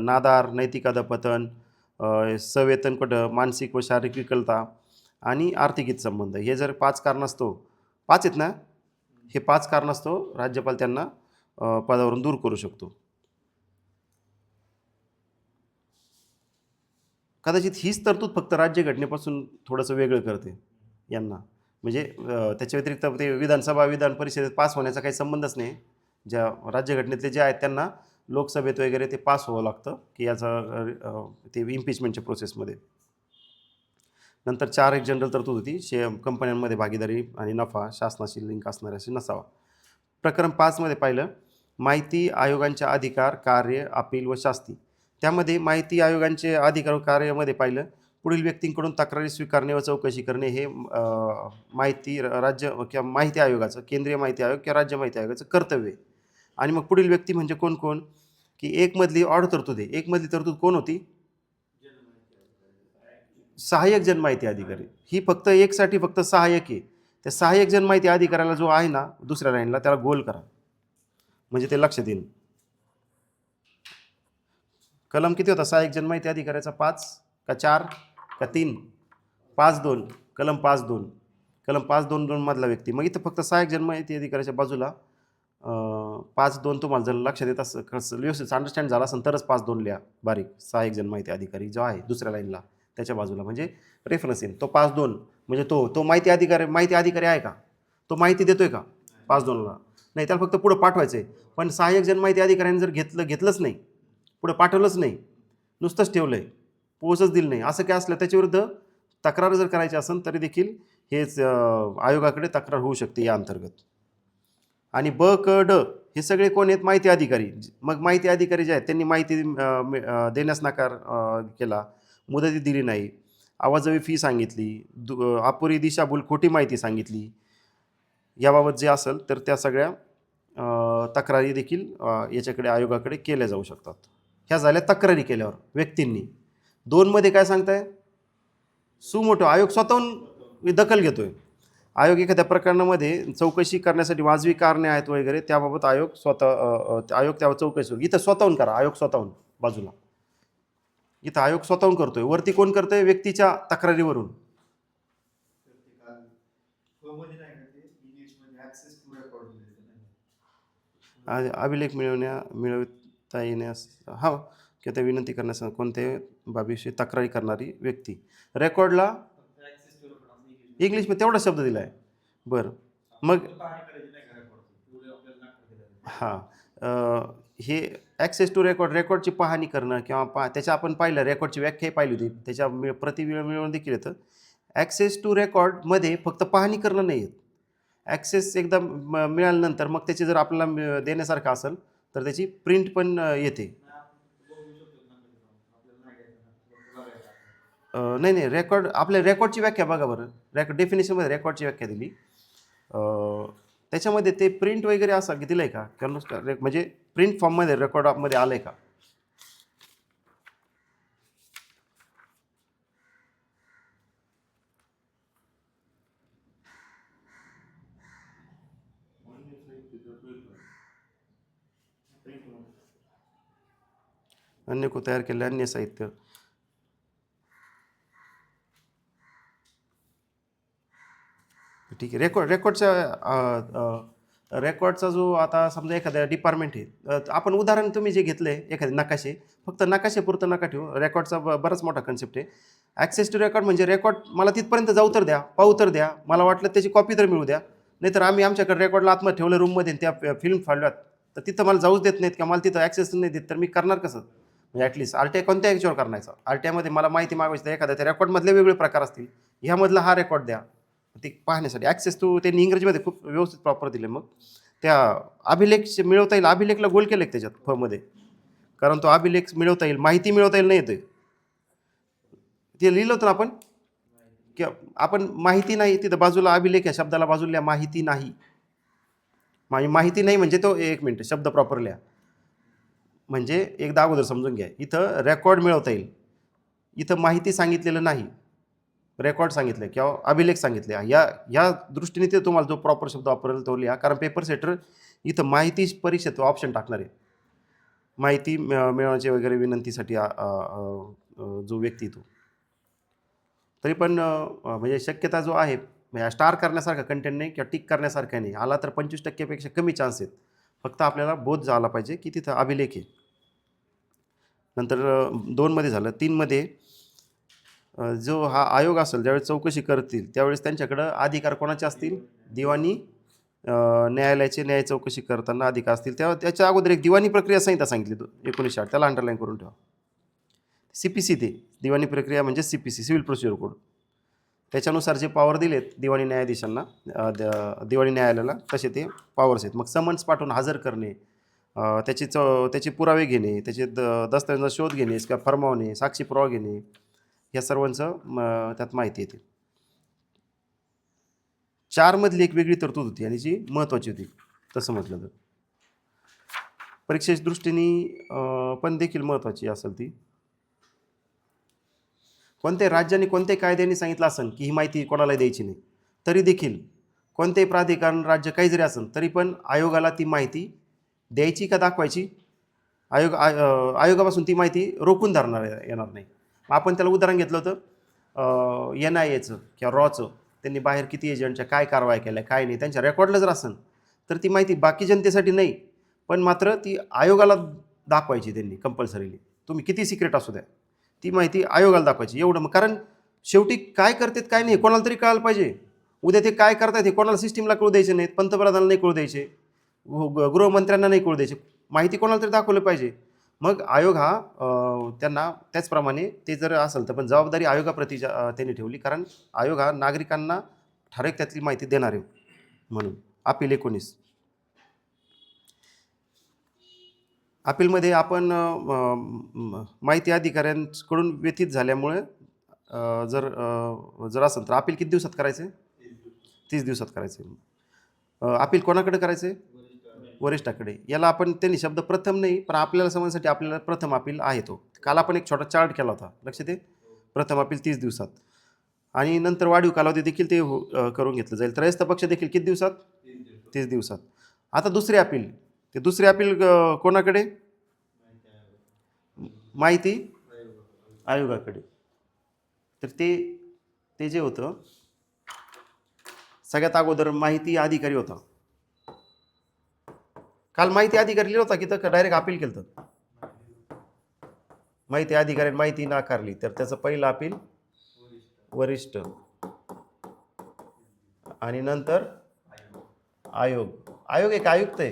नादार, नैतिक अधःपतन, सवेतनपट, मानसिक व शारीरिक विकलता आणि आर्थिक हितसंबंध, हे जर 5 कारणास्तव, 5 आहेत ना, हे 5 कारणास्तव राज्यपाल त्यांना पदावरून दूर करू शकतो. कदाचित हीच तरतूद फक्त राज्यघटनेपासून थोडंसं वेगळं करते यांना. म्हणजे त्याच्या व्यतिरिक्त ते विधानसभा, विधान परिषदेत पास होण्याचा काही संबंधच नाही. ज्या राज्यघटनेतले जे आहेत त्यांना लोकसभेत वगैरे ते पास व्हावं लागतं, की याचा ते इम्पिचमेंटच्या प्रोसेसमध्ये. नंतर 4 एक जनरल तरतूद होती, कंपन्यांमध्ये भागीदारी आणि नफा शासनाशी लिंक असणारे असे नसावा. प्रकरण 5मध्ये पाहिलं, माहिती आयोगांचे अधिकार, कार्य, अपील व शास्ती. त्यामध्ये माहिती आयोगांचे अधिकार व कार्यामध्ये पाहिलं, पुढील व्यक्तींकडून तक्रारी स्वीकारणे व चौकशी करणे हे माहिती राज्य किंवा माहिती आयोगाचं, केंद्रीय माहिती आयोग किंवा राज्य माहिती आयोगाचं कर्तव्य आहे. आणि मग पुढील व्यक्ती म्हणजे कोण कोण, की 1 मधली ऑड तरतूद आहे. 1 मधली तरतूद कोण होती? सहाय्यक जनमाहिती अधिकारी. ही फक्त एकसाठी फक्त सहाय्यक आहे. त्या सहाय्यक जनमाहिती अधिकाऱ्याला जो आहे ना दुसऱ्या लाईनला, त्याला गोल करा म्हणजे ते लक्षात येईल. कलम किती होता सहाय्यक जनमाहिती अधिकाऱ्याचा? 5 का 4 का 3? 5-2. कलम 5-2. कलम 5-2 मधला व्यक्ती. मग इथं फक्त सहाय्यक जनमाहिती अधिकाऱ्याच्या बाजूला 5-2 तुम्हाला जर लक्षात येत असं कसं व्यवस्थित अंडरस्टँड झाला असेल तरच 5-2 लिहा बारीक. सहाय्यक जनमाहिती अधिकारी जो आहे दुसऱ्या लाईनला त्याच्या बाजूला म्हणजे रेफरन्स येईल. तो 5-2 म्हणजे तो माहिती अधिकारी आहे का? तो माहिती देतोय का 5-2ला? नाही, त्याला फक्त पुढं पाठवायचं आहे. पण सहाय्यक जनमाहिती अधिकाऱ्याने जर घेतलंच नाही, पुढे पाठवलंच नाही, नुसतंच ठेवलं आहे, पोचच दिली नाही, असं काय असलं त्याच्याविरुद्ध तक्रार जर करायची असेल तरी देखील हेच आयोगाकडे तक्रार होऊ शकते या अंतर्गत. आणि ब क ड हे सगळे कोण आहेत? माहिती अधिकारी. मग माहिती अधिकारी जे आहेत त्यांनी माहिती देण्यास नकार केला, मुदती दिली नाही, अवाजवी फी सांगितली, अपुरी दिशाभूल खोटी माहिती सांगितली, याबाबत जे असेल तर त्या सगळ्या तक्रारी देखील याच्याकडे आयोगाकडे केल्या जाऊ शकतात. ह्या झाल्या तक्रारी केल्यावर व्यक्तींनी. 2मध्ये काय सांगताय? सुमोटो आयोग स्वतःहून दखल घेतोय. आयोग एखाद्या प्रकरणामध्ये चौकशी करण्यासाठी वाजवी कारणे आहेत वगैरे त्याबाबत आयोग त्यावर चौकशी. इथं स्वतःहून करा, आयोग स्वतःहून बाजूला. इथं आयोग स्वतःहून करतोय, वरती कोण करतोय? व्यक्तीच्या तक्रारीवरून. अभिलेख मिळवता येण्यास किंवा त्या विनंती करण्यास कोणत्याही बाबीविषयी तक्रारी करणारी व्यक्ती. रेकॉर्डला इंग्लिशमध्ये तेवढा शब्द दिला आहे. बरं, मग हां, हे ॲक्सेस टू रेकॉर्डची पाहणी करणं किंवा त्याच्या आपण पाहिलं, रेकॉर्डची व्याख्या पाहिली होती, त्याच्या प्रति मिळवून देखील येतं. ॲक्सेस टू रेकॉर्डमध्ये फक्त पाहणी करणं नाही आहेत. ॲक्सेस एकदा मिळाल्यानंतर मग त्याची जर आपल्याला देण्यासारखं असेल तर त्याची प्रिंट पण येते. नाही, आपल्या रेकॉर्डची व्याख्या बघा बरं. डेफिनेशनमध्ये रेकॉर्डची व्याख्या दिली, त्याच्यामध्ये ते प्रिंट वगैरे असं दिलं आहे का? म्हणजे प्रिंट फॉर्ममध्ये रेकॉर्डमध्ये आलं आहे का? अन्य को तयार केलेले अन्य साहित्य. ठीक आहे. रेकॉर्डचा जो आता समजा एखाद्या डिपार्टमेंट आहे, आपण उदाहरण तुम्ही जे घेतलं आहे एखादे नकाशे, फक्त नकाशेपुरतं नका ठेवू. रेकॉर्डचा बराच मोठा कन्सेप्ट आहे. ॲक्सेस टू रेकॉर्ड म्हणजे रेकॉर्ड मला तिथपर्यंत जाऊ तर द्या, पाहू तर द्या, मला वाटलं त्याची कॉपी तर मिळू द्या. नाहीतर आमच्याकडे रेकॉर्डला आतमध्ये ठेवलं रूममध्ये त्या फिल्म फाडल्यात तर तिथं मला जाऊच देत नाहीत किंवा मला तिथं ॲक्सेस नाही देत तर मी करणार कसं? म्हणजे ॲटलिस्ट RTI कोणत्या ह्याच्यावर करायचा, RTIमध्ये मला माहिती मागवायची तर एखाद्या त्या रेकॉर्डमधले वेगळे प्रकार असतील, ह्यामधला हा रेकॉर्ड द्या, ते पाहण्यासाठी ॲक्सेस टू त्यांनी इंग्रजीमध्ये खूप व्यवस्थित प्रॉपर दिले. मग त्या अभिलेख मिळवता येईल, अभिलेखला गोल केलं त्याच्यात फमध्ये, कारण तो अभिलेख मिळवता येईल, माहिती मिळवता येईल नाही येते ते लिहिलं होतं ना आपण, की आपण माहिती नाही, तिथं बाजूला अभिलेख या शब्दाला बाजूला माहिती नाही, माहिती नाही म्हणजे तो एक मिनिट शब्द प्रॉपर लिहा. म्हणजे एकदा अगोदर समजून घ्या, इथं रेकॉर्ड मिळवता येईल, इथं माहिती सांगितलेलं नाही, रेकॉर्ड सांगितलं किंवा अभिलेख सांगितले, या दृष्टीने ते तुम्हाला जो प्रॉपर शब्द वापरेल तो लिहा. कारण पेपर सेटर इथं माहिती परीक्षेत ऑप्शन टाकणार आहे, माहिती मिळवण्याची वगैरे विनंतीसाठी जो व्यक्ती तो. तरी पण म्हणजे शक्यता जो आहे म्हणजे स्टार करण्यासारखा कंटेंट नाही किंवा टिक करण्यासारखा नाही, आला तर 25% कमी चान्स आहेत. फक्त आपल्याला बोध झाला पाहिजे की तिथं अभिलेख आहे. नंतर 2मध्ये झालं. 3मध्ये जो हा आयोग असेल ज्यावेळेस चौकशी करतील त्यावेळेस त्यांच्याकडं अधिकार कोणाचे असतील, दिवाणी न्यायालयाचे न्याय चौकशी करताना अधिकार असतील. तेव्हा त्याच्या अगोदर एक दिवाणी प्रक्रिया संहिता सांगितली 1960, त्याला अंडरलाईन करून ठेवा. CPC ते दिवाणी प्रक्रिया म्हणजे CPC सिव्हिल प्रोसिजर कोड, त्याच्यानुसार जे पॉवर दिलेत दिवाणी न्यायाधीशांना दिवाणी न्यायालयाला तसे ते पॉवर्स आहेत. मग समन्स पाठवून हजर करणे, त्याचे पुरावे घेणे, त्याचे दस्तऐवजाचा शोध घेणे किंवा फरमावणे, साक्षी पुरावा घेणे, या सर्वांचं त्यात माहिती येते. 4मधली एक वेगळी तरतूद होती आणि जी महत्त्वाची होती तसं म्हटलं तर, परीक्षेच्या दृष्टीने पण देखील महत्त्वाची असेल ती. कोणत्याही राज्याने कोणत्याही कायद्याने सांगितलं असेल की ही माहिती कोणाला द्यायची नाही, तरी देखील कोणतेही प्राधिकरण राज्य काही जरी असेल तरी पण आयोगाला ती माहिती द्यायची का दाखवायची, आयोगापासून ती माहिती रोखून धरणार येणार नाही. आपण त्याला उदाहरण घेतलं होतं NIAचं किंवा रॉचं, त्यांनी बाहेर किती एजंटच्या काय कारवाई केल्या काय नाही, त्यांच्या रेकॉर्डला जर असेल तर ती माहिती बाकी जनतेसाठी नाही, पण मात्र ती आयोगाला दाखवायची त्यांनी कंपल्सरीली. तुम्ही किती सिक्रेट असू द्या, ती माहिती आयोगाला दाखवायची एवढं. मग कारण शेवटी काय करतात काय नाही कोणाला तरी कळायला पाहिजे. उद्या ते काय करतात हे कोणाला सिस्टीमला कळू द्यायचे नाहीत, पंतप्रधानाला नाही कळू द्यायचे, गृहमंत्र्यांना नाही कळू द्यायचे, माहिती कोणाला तरी दाखवलं पाहिजे. मग आयोग हा त्यांना त्याचप्रमाणे ते जर असेल तर पण जबाबदारी आयोगाप्रती त्यांनी ठेवली, कारण आयोग हा नागरिकांना ठराविक त्यातली माहिती देणार आहे म्हणून. अपील 19. अपीलमध्ये आपण माहिती अधिकाऱ्यांकडून व्यथित झाल्यामुळे जर असेल तर अपील किती दिवसात करायचे, 30 दिवसात करायचे. अपील कोणाकडे करायचे, वरिष्ठाकडे. याला आपण त्यांनी शब्द प्रथम नाही, पण आपल्याला समजण्यासाठी आपल्याला प्रथम अपील आहे तो. काल आपण एक छोटा चार्ट केला होता, लक्षात आहे. प्रथम अपील 30 दिवसात आणि नंतर वाढीव कालावधी देखील ते करून घेतलं जाईल. त्रयस्थ पक्ष देखील किती दिवसात, 30 दिवसात. आता दुसरे अपील, ते दुसरे अपील कोणाकडे, माहिती आयोगाकडे. तर ते जे होतं सगळ्यात अगोदर माहिती अधिकारी होता. काल माहिती अधिकारी लिहिलं होता की तर डायरेक्ट अपील केलं तर माहिती अधिकारी माहिती नाकारली तर त्याचं पहिलं अपील वरिष्ठ आणि नंतर आयोग एक आयुक्त आहे,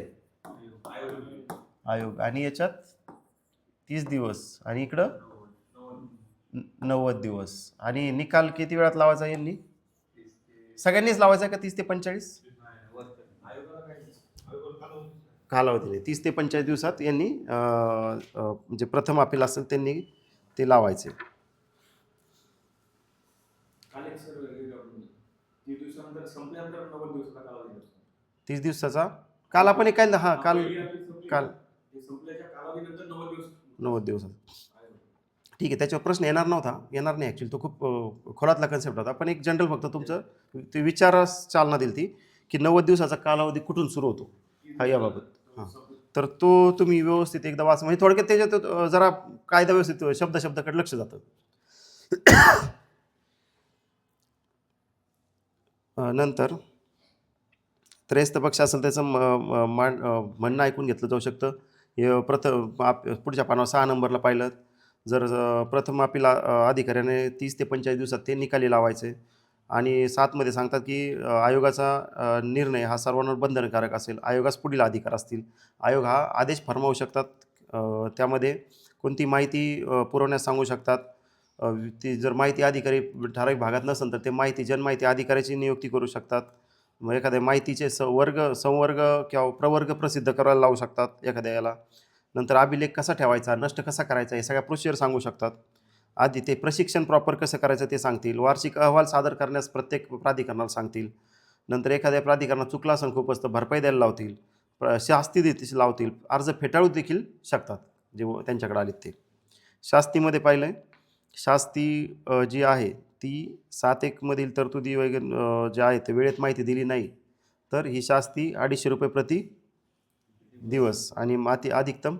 आयोग. आणि याच्यात 30 दिवस आणि इकडं 90 दिवस. आणि निकाल किती वेळात लावायचा यांनी, सगळ्यांनीच लावायचा का 30 ते 45 कालावधीने 30 ते 45 दिवसात यांनी म्हणजे प्रथम अपील असेल त्यांनी ते लावायचे. 30 दिवसाचा काल आपण एक काय काल 90 दिवसात. ठीक आहे, त्याच्यावर प्रश्न येणार नाही ॲक्च्युली, तो खूप खोलातला कन्सेप्ट होता. पण एक जनरल फक्त तुमचं ते विचारास चालना दिली ती की 90 दिवसाचा कालावधी कुठून सुरू होतो हा याबाबत. हां, तर तो तुम्ही व्यवस्थित एकदा वाचा, म्हणजे थोडक्यात त्याच्यात जरा कायदा व्यवस्थित शब्दाकडे लक्ष जातं. नंतर त्रयस्थ पक्ष असेल त्याचं म्हणणं ऐकून घेतलं जाऊ शकतं. हे पुढच्या पानावर 6 नंबरला पाहिलं, जर प्रथम अपील अधिकाऱ्याने 30 ते 45 दिवसात ते निकाली लावायचे. आणि 7मध्ये सांगतात की आयोगाचा निर्णय हा सर्वांवर बंधनकारक असेल, आयोगास पुढील अधिकार असतील. आयोग हा आदेश फरमावू शकतात, त्यामध्ये कोणती माहिती पुरवण्यास सांगू शकतात. ती जर माहिती अधिकारी ठराविक भागात नसेल तर ते माहिती जनमाहिती अधिकाऱ्याची नियुक्ती करू शकतात. मग एखाद्या माहितीचे संवर्ग किंवा प्रवर्ग प्रसिद्ध करायला लावू शकतात एखाद्या याला. नंतर अभिलेख कसा ठेवायचा, नष्ट कसा करायचा, हे सगळ्या प्रोसिजर सांगू शकतात. आधी ते प्रशिक्षण प्रॉपर कसं करायचं ते सांगतील. वार्षिक अहवाल सादर करण्यास प्रत्येक प्राधिकरणाला सांगतील. नंतर एखाद्या प्राधिकरणात चुकला असेल खूपच तर भरपाई द्यायला लावतील. शास्ती देतील लावतील. अर्ज फेटाळू देखील शकतात जे त्यांच्याकडे आलेत ते. शास्तीमध्ये पाहिलं आहे, शास्ती जी आहे ती 7(1) मधील तरतुदी वगैरे ज्या आहेत ते वेळेत माहिती दिली नाही तर ही शास्ती ₹250 प्रति दिवस आणि अधिकतम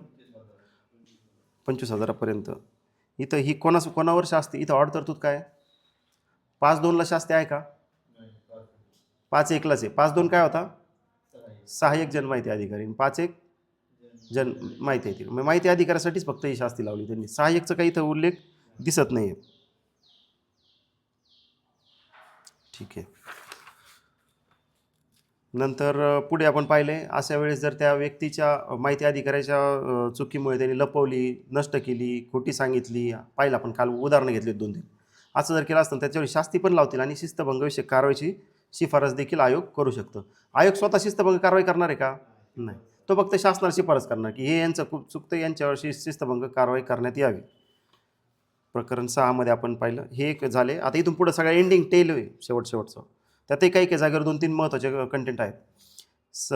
25,000 पर्यंत. इथं ही कोणावर शास्ती, इथं ऑड तरतूद काय आहे? 5(2)ला शास्ती आहे का? 5(1)लाच आहे. 5(2) काय होता? सहाय्यक जनमाहिती अधिकारी. 5(1) जन माहिती अधिकारी. मग माहिती अधिकाऱ्यासाठीच फक्त ही शास्ती लावली त्यांनी. सहाय्यकचा काही इथं उल्लेख दिसत नाही. ठीक आहे. नंतर पुढे आपण पाहिले अशा वेळेस जर त्या व्यक्तीच्या माहिती अधिकाऱ्याच्या चुकीमुळे त्यांनी लपवली, नष्ट केली, खोटी सांगितली, पाहिलं आपण काल उदाहरणं घेतली 2-3, असं जर केलं असतं त्याच्यावर शास्ती पण लावतील आणि शिस्तभंगविषयक कारवाईची शिफारस देखील आयोग करू शकतो. आयोग स्वतः शिस्तभंग कारवाई करणार आहे का? नाही. तो फक्त शासनाला शिफारस करणार की हे यांचं खूप चुकतं, यांच्यावर शिस्तभंग कारवाई करण्यात यावी. प्रकरण 6 मध्ये आपण पाहिलं हे एक झाले. आता इथून पुढे सगळं एंडिंग टेल आहे शेवटचं. त्यातही काही जागेवर 2-3 महत्त्वाचे कंटेंट आहेत.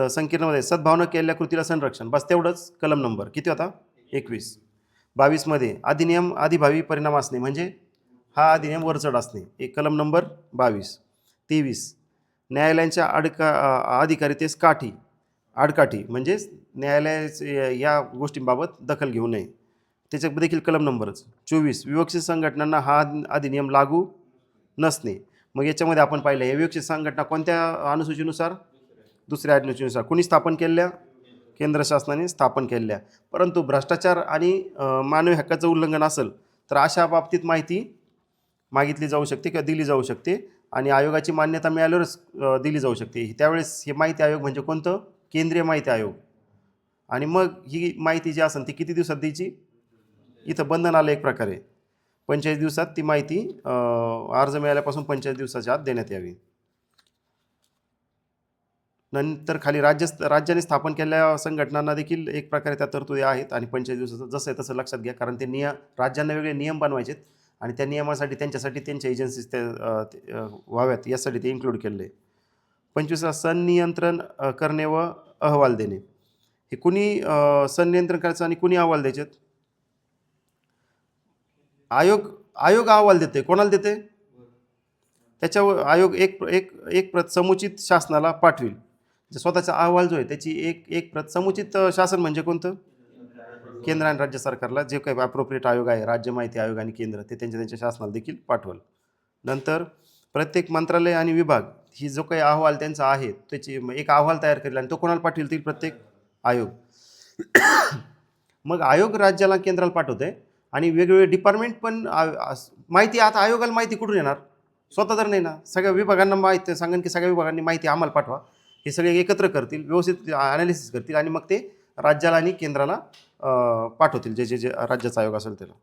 संकीर्णमध्ये सद्भावना केलेल्या कृतीला संरक्षण, बस तेवढंच. कलम नंबर किती होता? 21. 22 मध्ये अधिनियम अधिभावी परिणाम असणे, म्हणजे हा अधिनियम वरचढ असणे, एक कलम नंबर 22. 23 न्यायालयांच्या अधिकारितेस आडकाठी, म्हणजेच न्यायालय या गोष्टींबाबत दखल घेऊ नये, त्याच्यात देखील कलम नंबरच. 24 विवक्षित संघटनांना हा अधिनियम लागू नसणे. मग याच्यामध्ये आपण पाहिलं हे विवक्षित संघटना कोणत्या अनुसूचीनुसार? दुसऱ्या अनुसूचीनुसार. कुणी स्थापन केलेल्या? केंद्र शासनाने स्थापन केलेल्या. परंतु भ्रष्टाचार आणि मानवी हक्काचं उल्लंघन असेल तर अशा बाबतीत माहिती मागितली जाऊ शकते किंवा दिली जाऊ शकते आणि आयोगाची मान्यता मिळाल्यावरच दिली जाऊ शकते. त्यावेळेस हे माहिती आयोग म्हणजे कोणतं? केंद्रीय माहिती आयोग. आणि मग ही माहिती जी असेल ती किती दिवसात द्यायची? इथं बंधन आलं एक प्रकारे. 45 दिवसात ती माहिती अर्ज मिळाल्यापासून 45 दिवसाच्या आत देण्यात यावी. नंतर खाली राज्याने स्थापन केलेल्या संघटनांना देखील एक प्रकारे त्या तरतुदी आहेत आणि 45 दिवसाचं जसं आहे तसं लक्षात घ्या, कारण ते राज्यांना वेगळे नियम बनवायचे आणि त्या नियमासाठी त्यांच्या एजन्सीज व्हाव्यात यासाठी ते इन्क्लूड केलेलं आहे. 25 संनियंत्रण करणे व अहवाल देणे. हे कुणी संनियंत्रण करायचं आणि कुणी अहवाल द्यायचे? आयोग अहवाल देते. कोणाला देते? त्याच्यावर आयोग एक प्रत समुचित शासनाला पाठविल. स्वतःचा अहवाल जो आहे त्याची एक प्रत समुचित शासन म्हणजे कोणतं? केंद्र आणि राज्य सरकारला जे काही अप्रोप्रिएट आयोग आहे, राज्य माहिती आयोग आणि केंद्र, ते त्यांच्या शासनाला देखील पाठवल. नंतर प्रत्येक मंत्रालय आणि विभाग ही जो काही अहवाल त्यांचा आहे त्याची एक अहवाल तयार करेल आणि तो कोणाला पाठवतील? प्रत्येक आयोग. मग आयोग राज्याला केंद्राला पाठवते आणि वेगवेगळे डिपार्टमेंट पण माहिती, आता आयोगाला माहिती कुठून येणार? स्वतः तर नाही ना. सगळ्या विभागांना माहिती सांगेन की सगळ्या विभागांनी माहिती आम्हाला पाठवा. हे सगळे एकत्र करतील, व्यवस्थित ॲनालिसिस करतील आणि मग ते राज्याला आणि केंद्राला पाठवतील, जे राज्याचा आयोग असेल त्याला.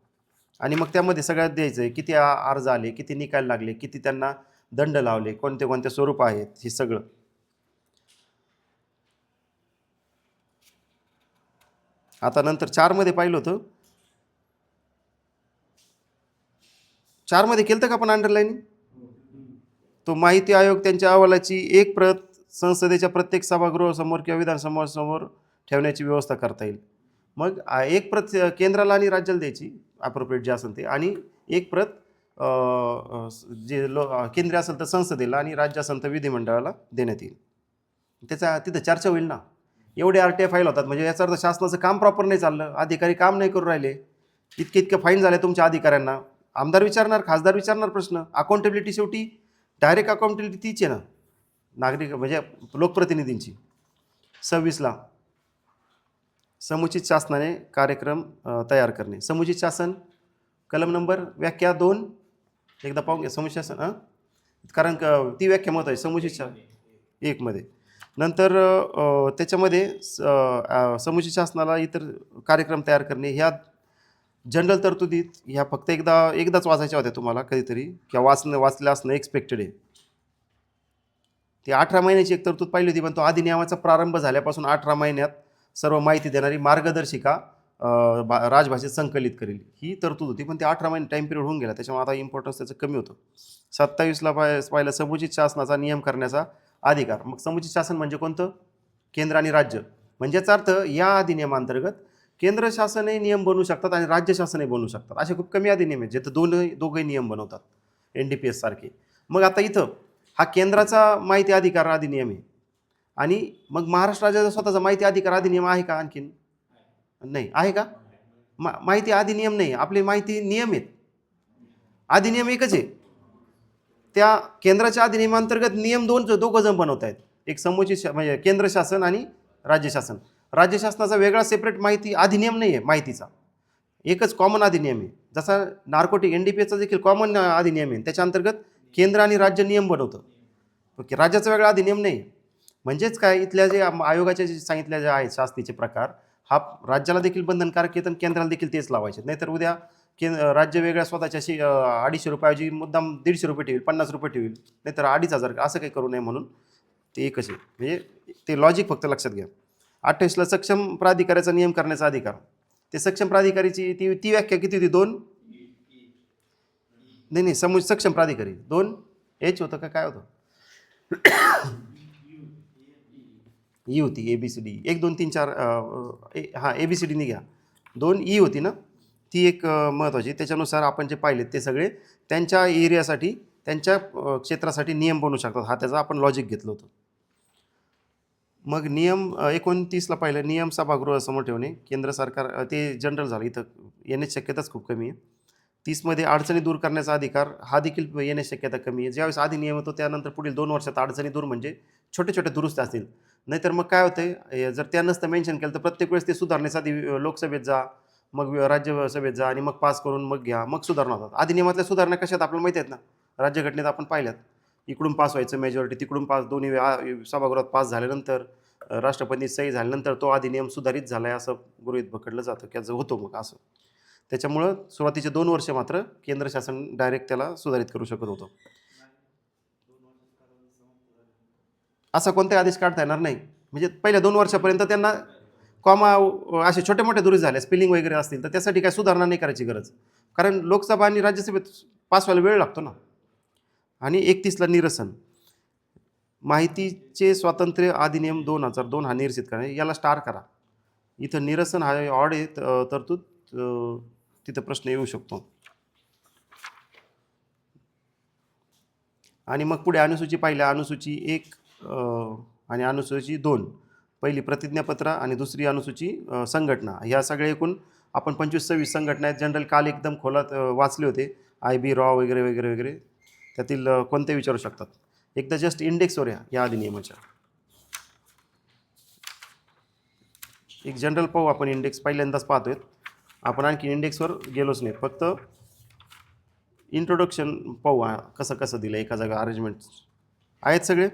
आणि मग त्यामध्ये सगळ्यात द्यायचं आहे किती अर्ज आले, किती निकाल लागले, किती त्यांना दंड लावले, कोणते स्वरूप आहेत, हे सगळं. आता नंतर 4 मध्ये पाहिलं होतं. 4 मध्ये केलं का आपण अंडरलाईन? तो माहिती आयोग त्यांच्या अहवालाची एक प्रत संसदेच्या प्रत्येक सभागृहासमोर किंवा विधानसभासमोर ठेवण्याची व्यवस्था करता येईल. मग एक प्रत केंद्राला आणि राज्याला द्यायची अप्रोप्रिएट जे असेल ते, आणि एक प्रत जे केंद्रीय असेल तर संसदेला आणि राज्य असेल तर विधिमंडळाला देण्यात येईल. त्याचा तिथं चर्चा होईल ना. एवढे RTI फाईल होतात म्हणजे याचा अर्थ शासनाचं काम प्रॉपर नाही चाललं, अधिकारी काम नाही करू राहिले, इतके फाईन झाले तुमच्या अधिकाऱ्यांना. आमदार विचारणार, खासदार विचारणार प्रश्न. अकाउंटेबिलिटी शेवटी डायरेक्ट अकाउंटेबिलिटी तीच आहे ना, नागरिक म्हणजे लोकप्रतिनिधींची. 26 समुचित शासनाने कार्यक्रम तयार करणे. समुचित शासन कलम नंबर व्याख्या 2 एकदा पाहून घ्या. समुचित शासन कारण ती व्याख्या महत्त्वाची समुचित शासन 1 मध्ये. नंतर त्याच्यामध्ये समुचित शासनाला इतर कार्यक्रम तयार करणे, ह्या जनरल तरतुदीत ह्या फक्त एकदाच वाचायच्या होत्या तुम्हाला कधीतरी, किंवा वाचल्या असणं एक्सपेक्टेड आहे. ती 18 महिन्याची एक तरतूद पाहिली होती, पण तो अधिनियमाचा प्रारंभ झाल्यापासून 18 महिन्यात सर्व माहिती देणारी मार्गदर्शिका राजभाषेत संकलित करेल, ही तरतूद होती. पण ते 18 महिने टाईम पिरियड होऊन गेला, त्याच्यामुळे आता इम्पॉर्टन्स त्याचं कमी होतं. 27ला पाहिलं समुचित शासनाचा नियम करण्याचा अधिकार. मग समुचित शासन म्हणजे कोणतं? केंद्र आणि राज्य. म्हणजेचा अर्थ या अधिनियमांतर्गत केंद्र शासनही नियम बनवू शकतात आणि राज्य शासनही बनवू शकतात. असे खूप कमी अधिनियम आहेत जिथं दोघंही नियम बनवतात, NDPS सारखे. मग आता इथं हा केंद्राचा माहिती अधिकार अधिनियम आहे, आणि मग महाराष्ट्र राज्याचा स्वतःचा माहिती अधिकार अधिनियम आहे का? आणखीन नाही आहे का? माहिती अधिनियम नाही, आपली माहिती नियम आहेत. अधिनियम एकच आहे. त्या केंद्राच्या अधिनियमांतर्गत नियम दोघं जण बनवत आहेत, एक समुचित म्हणजे केंद्र शासन आणि राज्य शासन. राज्य शासनाचा वेगळा सेपरेट माहिती अधिनियम नाही आहे माहितीचा, एकच कॉमन अधिनियम आहे. जसा नार्कोटिक NDPSचा देखील कॉमन अधिनियम आहे, त्याच्या अंतर्गत केंद्र आणि राज्य नियम बनवतं. ओके, राज्याचा वेगळा अधिनियम नाही. म्हणजेच काय, इथल्या जे आयोगाचे जे सांगितले जे आहेत शास्तीचे प्रकार, हा राज्याला देखील बंधनकारक आहेत आणि केंद्राला देखील तेच लावायचे. नाहीतर उद्या राज्य वेगळ्या स्वतःच्या 250 रुपयाची मुद्दाम 150 रुपये ठेवील, 50 रुपये ठेवील, नाहीतर 2500, असं काही करू नये. म्हणून ते एकच आहे. म्हणजे ते लॉजिक फक्त लक्षात घ्या. 28ला सक्षम प्राधिकाऱ्याचा नियम करण्याचा अधिकार. ते सक्षम प्राधिकारीची ती व्याख्या किती होती? 2 नाही, सक्षम प्राधिकारी 2 H होतं का काय होतं? ई होती, ABCD 1 2 3 4, हां ABCD घ्या. 2 E होती ना, ती एक महत्त्वाची. त्याच्यानुसार आपण जे पाहिलेत ते सगळे त्यांच्या एरियासाठी, त्यांच्या क्षेत्रासाठी नियम बनवू शकतात. हा त्याचा आपण लॉजिक घेतलं होतं. मग नियम 29ला पाहिलं, नियम सभागृह समोर ठेवणे. केंद्र सरकार, ते जनरल झालं, इथं येण्याची शक्यताच खूप कमी आहे. 30मध्ये अडचणी दूर करण्याचा अधिकार, हा देखील येण्याची शक्यता कमी आहे. ज्यावेळेस अधिनियम होतो त्यानंतर पुढील 2 वर्षात अडचणी दूर म्हणजे छोटे छोटे दुरुस्त्या असतील. नाहीतर मग काय होतंय, जर त्या नसतं मेन्शन केलं तर प्रत्येक वेळेस ते सुधारण्यासाठी लोकसभेत जा, मग राज्यसभेत जा, आणि मग पास करून मग घ्या, मग सुधारणा होतात. अधिनियमातल्या सुधारणा कशात आपल्याला माहिती आहेत ना, राज्यघटनेत आपण पाहिल्यात. इकडून पास व्हायचं मेजॉरिटी, तिकडून पास, दोन्ही सभागृहात पास झाल्यानंतर राष्ट्रपती सही झाल्यानंतर तो अधिनियम सुधारित झाला आहे असं गृहीत पकडलं जातं, की होतो मग असं. त्याच्यामुळं सुरुवातीचे 2 वर्ष मात्र केंद्र शासन डायरेक्ट त्याला सुधारित करू शकत होतं. असा कोणताही आदेश काढता येणार नाही. म्हणजे पहिल्या 2 वर्षापर्यंत त्यांना कॉमा असे छोटे मोठे दुरुस्त झाले, स्पेलिंग वगैरे असतील तर त्यासाठी काय सुधारणा नाही करायची गरज, कारण लोकसभा आणि राज्यसभेत पास व्हायला वेळ लागतो ना. आणि 31ला निरसन, माहितीचे स्वातंत्र्य अधिनियम 2002 हा निरसित करा. याला स्टार करा. इथं निरसन हा ऑड आहे तरतूद, तिथं प्रश्न येऊ शकतो. आणि मग पुढे अनुसूची पाहिल्या, अनुसूची 1 आणि अनुसूची 2, पहिली प्रतिज्ञापत्र आणि दुसरी अनुसूची संघटना. ह्या सगळ्या एकूण आपण 25-26 संघटना आहेत. जनरल काल एकदम खोलात वाचले होते, IB रॉ वगैरे वगैरे वगैरे. त्यातील कोणते विचारू शकतात. एकदा जस्ट इंडेक्सवर या अधिनियमाच्या. एक जनरल पाहू आपण, इंडेक्स पहिल्यांदाच पाहतोय आपण, आणखी इंडेक्सवर गेलोच नाही. फक्त इंट्रोडक्शन पाहू कसं कसं दिलं, एका जागा अरेंजमेंट आहेत सगळे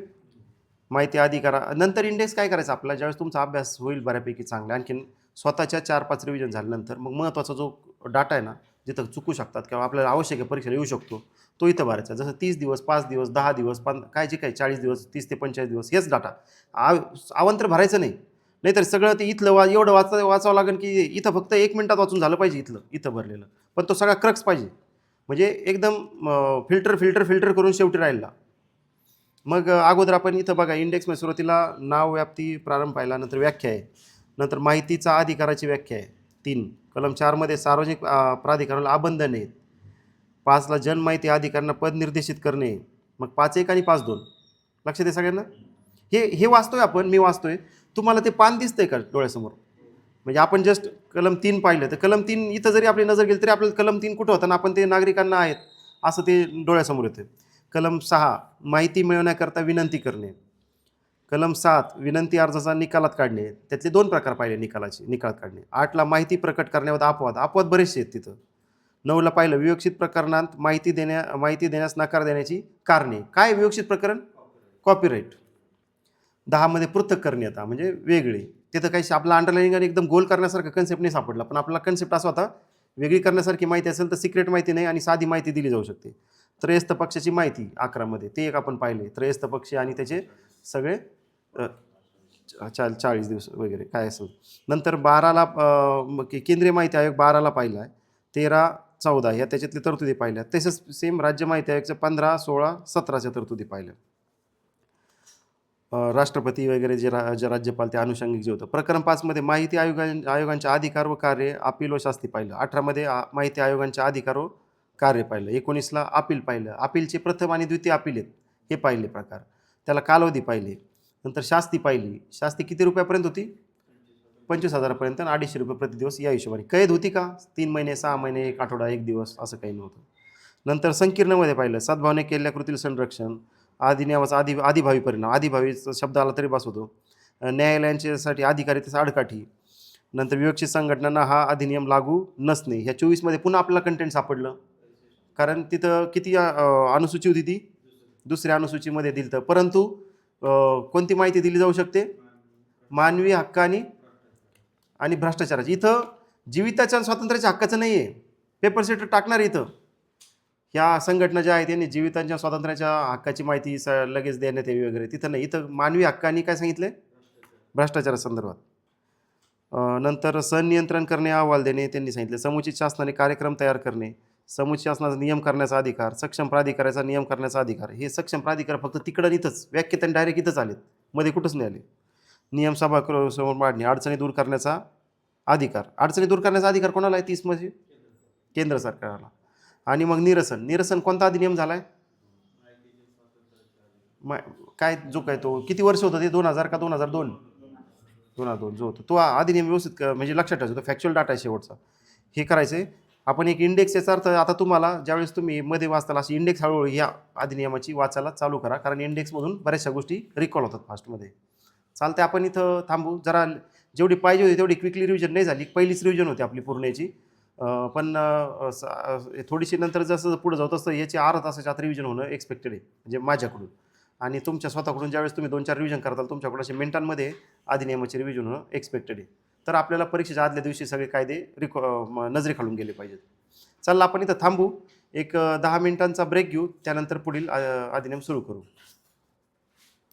माहिती अधिकारा. नंतर इंडेक्स काय करायचं आपला, ज्यावेळेस तुमचा अभ्यास होईल बऱ्यापैकी चांगला, आणखीन स्वतःच्या 4-5 रिव्हिजन झाल्यानंतर मग महत्त्वाचा जो डाटा आहे ना, जिथं चुकू शकतात किंवा आपल्याला आवश्यक आहे परीक्षेला येऊ शकतो, तो इथं भरायचा. जसं 30 दिवस, 5 दिवस, 10 दिवस, काय जे काय 40 दिवस, 30 ते 45 दिवस, हेच डाटा अवांतर भरायचं नाही. नाहीतर सगळं ते इथलं एवढं वाचावं लागेल की इथं फक्त 1 मिनिटात वाचून झालं पाहिजे इथं भरलेलं, पण तो सगळा क्रक्स पाहिजे. म्हणजे एकदम फिल्टर करून शेवटी राहिला. मग अगोदर आपण इथं बघा, इंडेक्समध्ये सुरुवातीला नाव, व्याप्ती, प्रारंभ पाहिला, नंतर व्याख्या आहे, नंतर माहितीचा अधिकाराची व्याख्या आहे 3. कलम 4मध्ये सार्वजनिक प्राधिकरणाला आबंधन आहे. 5ला जनमाहिती अधिकाऱ्यांना पद निर्देशित करणे. मग 5.1 आणि 5.2 लक्षात आहे सगळ्यांना. हे वाचतोय आपण, मी वाचतोय, तुम्हाला ते पान दिसतंय का डोळ्यासमोर? म्हणजे आपण जस्ट कलम 3 पाहिलं तर कलम 3 इथं जरी आपली नजर गेली तरी आपल्याला कलम 3 कुठं होतं ना, आपण ते नागरिकांना आहेत असं ते डोळ्यासमोर येतं. कलम 6 माहिती मिळवण्याकरता विनंती करणे. कलम 7 विनंती अर्जाचा निकालात काढणे. त्यातले 2 प्रकार पाहिले निकालात काढणे. 8ला माहिती प्रकट करण्यावर अपवाद बरेचसे आहेत तिथं. 9ला पाहिलं विवक्षित प्रकरणात माहिती देण्यास नकार देण्याची कारणे. काय विवक्षित प्रकरण? कॉपीराईट. 10मध्ये पृथक्करणीयता म्हणजे वेगळी. तिथं काही आपला अंडरलाईनिंग आणि एकदम गोल करण्यासारखा कन्सेप्ट नाही सापडला, पण आपला कन्सेप्ट असा होता वेगळी करण्यासारखी माहिती असेल तर सिक्रेट माहिती नाही आणि साधी माहिती दिली जाऊ शकते. त्रयस्थ पक्षाची माहिती 11 मध्ये ते एक आपण पाहिले. त्रयस्थ पक्ष आणि त्याचे सगळे 40 दिवस वगैरे काय असेल. नंतर 12ला केंद्रीय माहिती आयोग 12ला पाहिला आहे. 13, 14 ह्या त्याच्यातली तरतुदी पाहिल्या. तसंच सेम राज्य माहिती आयोगच्या 15, 16, 17च्या तरतुदी पाहिल्या. राष्ट्रपती वगैरे जे राज्यपाल ते अनुषंगिक जे होतं. प्रकरण 5 मध्ये माहिती आयोगांचे अधिकार व कार्य, अपील व शास्ती पाहिलं. 18 मध्ये माहिती आयोगांचे अधिकार व कार्य पाहिलं. 19ला अपील पाहिलं. अपीलचे प्रथम आणि द्वितीय अपील आहेत हे पाहिले प्रकार. त्याला कालावधी पाहिले. नंतर शास्ती पाहिली. शास्ती किती रुपयापर्यंत होती? 25,000 आणि 250 रुपये प्रतिदिवस या हिशोबाने. कैद होती का? 3 महिने, 6 महिने, 1 आठवडा, 1 दिवस असं काही नव्हतं. नंतर संकीर्णमध्ये पाहिलं. सद्भावने केलेल्या कृतीला संरक्षण, अधिनियमाचा अधिभावी परिणाम, अधिभावी शब्द आला तरी बस होतो. न्यायालयांच्यासाठी अधिकारी तसं आडकाठी. नंतर विवक्षित संघटनांना हा अधिनियम लागू नसणे. ह्या 24 मध्ये पुन्हा आपल्याला कंटेंट सापडलं, कारण तिथं किती अनुसूची होती ती? दुसऱ्या अनुसूचीमध्ये दिली. तर परंतु कोणती माहिती दिली जाऊ शकते? मानवी हक्क आणि भ्रष्टाचाराची. इथं जीविताच्या आणि स्वातंत्र्याच्या हक्काचं नाही आहे. पेपर सेटर टाकणार इथं. ह्या संघटना ज्या आहेत यांनी जीवितांच्या स्वातंत्र्याच्या हक्काची माहिती लगेच देण्यात यावी वगैरे, तिथं नाही. इथं मानवी हक्कांनी काय सांगितलं? भ्रष्टाचारासंदर्भात. नंतर संनियंत्रण करणे, अहवाल देणे त्यांनी सांगितले. समुचित शासनाने कार्यक्रम तयार करणे, समुचित शासनाचा नियम करण्याचा अधिकार, सक्षम प्राधिकाराचा नियम करण्याचा अधिकार. हे सक्षम प्राधिकार फक्त तिकडं इथंच व्याख्या त्यांनी डायरेक्ट इथंच आलेत, मध्ये कुठंच नाही आले. नियम सभा समोर मांडणे, अडचणी दूर करण्याचा अधिकार. अडचणी दूर करण्याचा अधिकार कोणाला आहे? 30 मध्ये केंद्र सरकारला. आणि मग निरसन कोणता अधिनियम झालाय? काय जो काय तो किती वर्ष होतं ते? 2000 का 2002? 2002 जो होता तो अधिनियम व्यवस्थित म्हणजे लक्षात ठेवायचा. तो फॅक्च्युअल डाटा आहे शेवटचा. हे करायचंय आपण. एक इंडेक्स याचा अर्थ आता तुम्हाला ज्यावेळेस तुम्ही मध्ये वाचताल अशी इंडेक्स हळूहळू या अधिनियमाची वाचायला चालू करा, कारण इंडेक्समधून बऱ्याचशा गोष्टी रिकॉल होतात फास्टमध्ये. चालते, आपण इथं थांबू. जरा जेवढी पाहिजे होती तेवढी क्विकली रिव्हिजन नाही झाली. पहिलीच रिव्हिजन होती आपली पूर्ण याची. पण थोडीशी नंतर जसं पुढे जाऊ तसं याची अर्धा तासाच्या आत रिव्हिजन होणं एक्सपेक्टेड आहे, म्हणजे माझ्याकडून. आणि तुमच्या स्वतःकडून ज्यावेळेस तुम्ही 2-4 रिव्हिजन करताल तुमच्याकडून असे मिनिटांमध्ये अधिनियमाचे रिव्हिजन होणं एक्सपेक्टेड आहे. तर आपल्याला परीक्षेच्या आदल्या दिवशी सगळे कायदे नजरेखालून गेले पाहिजेत. चला आपण इथं थांबू. एक 10 मिनिटांचा ब्रेक घेऊ, त्यानंतर पुढील अधिनियम सुरू करू.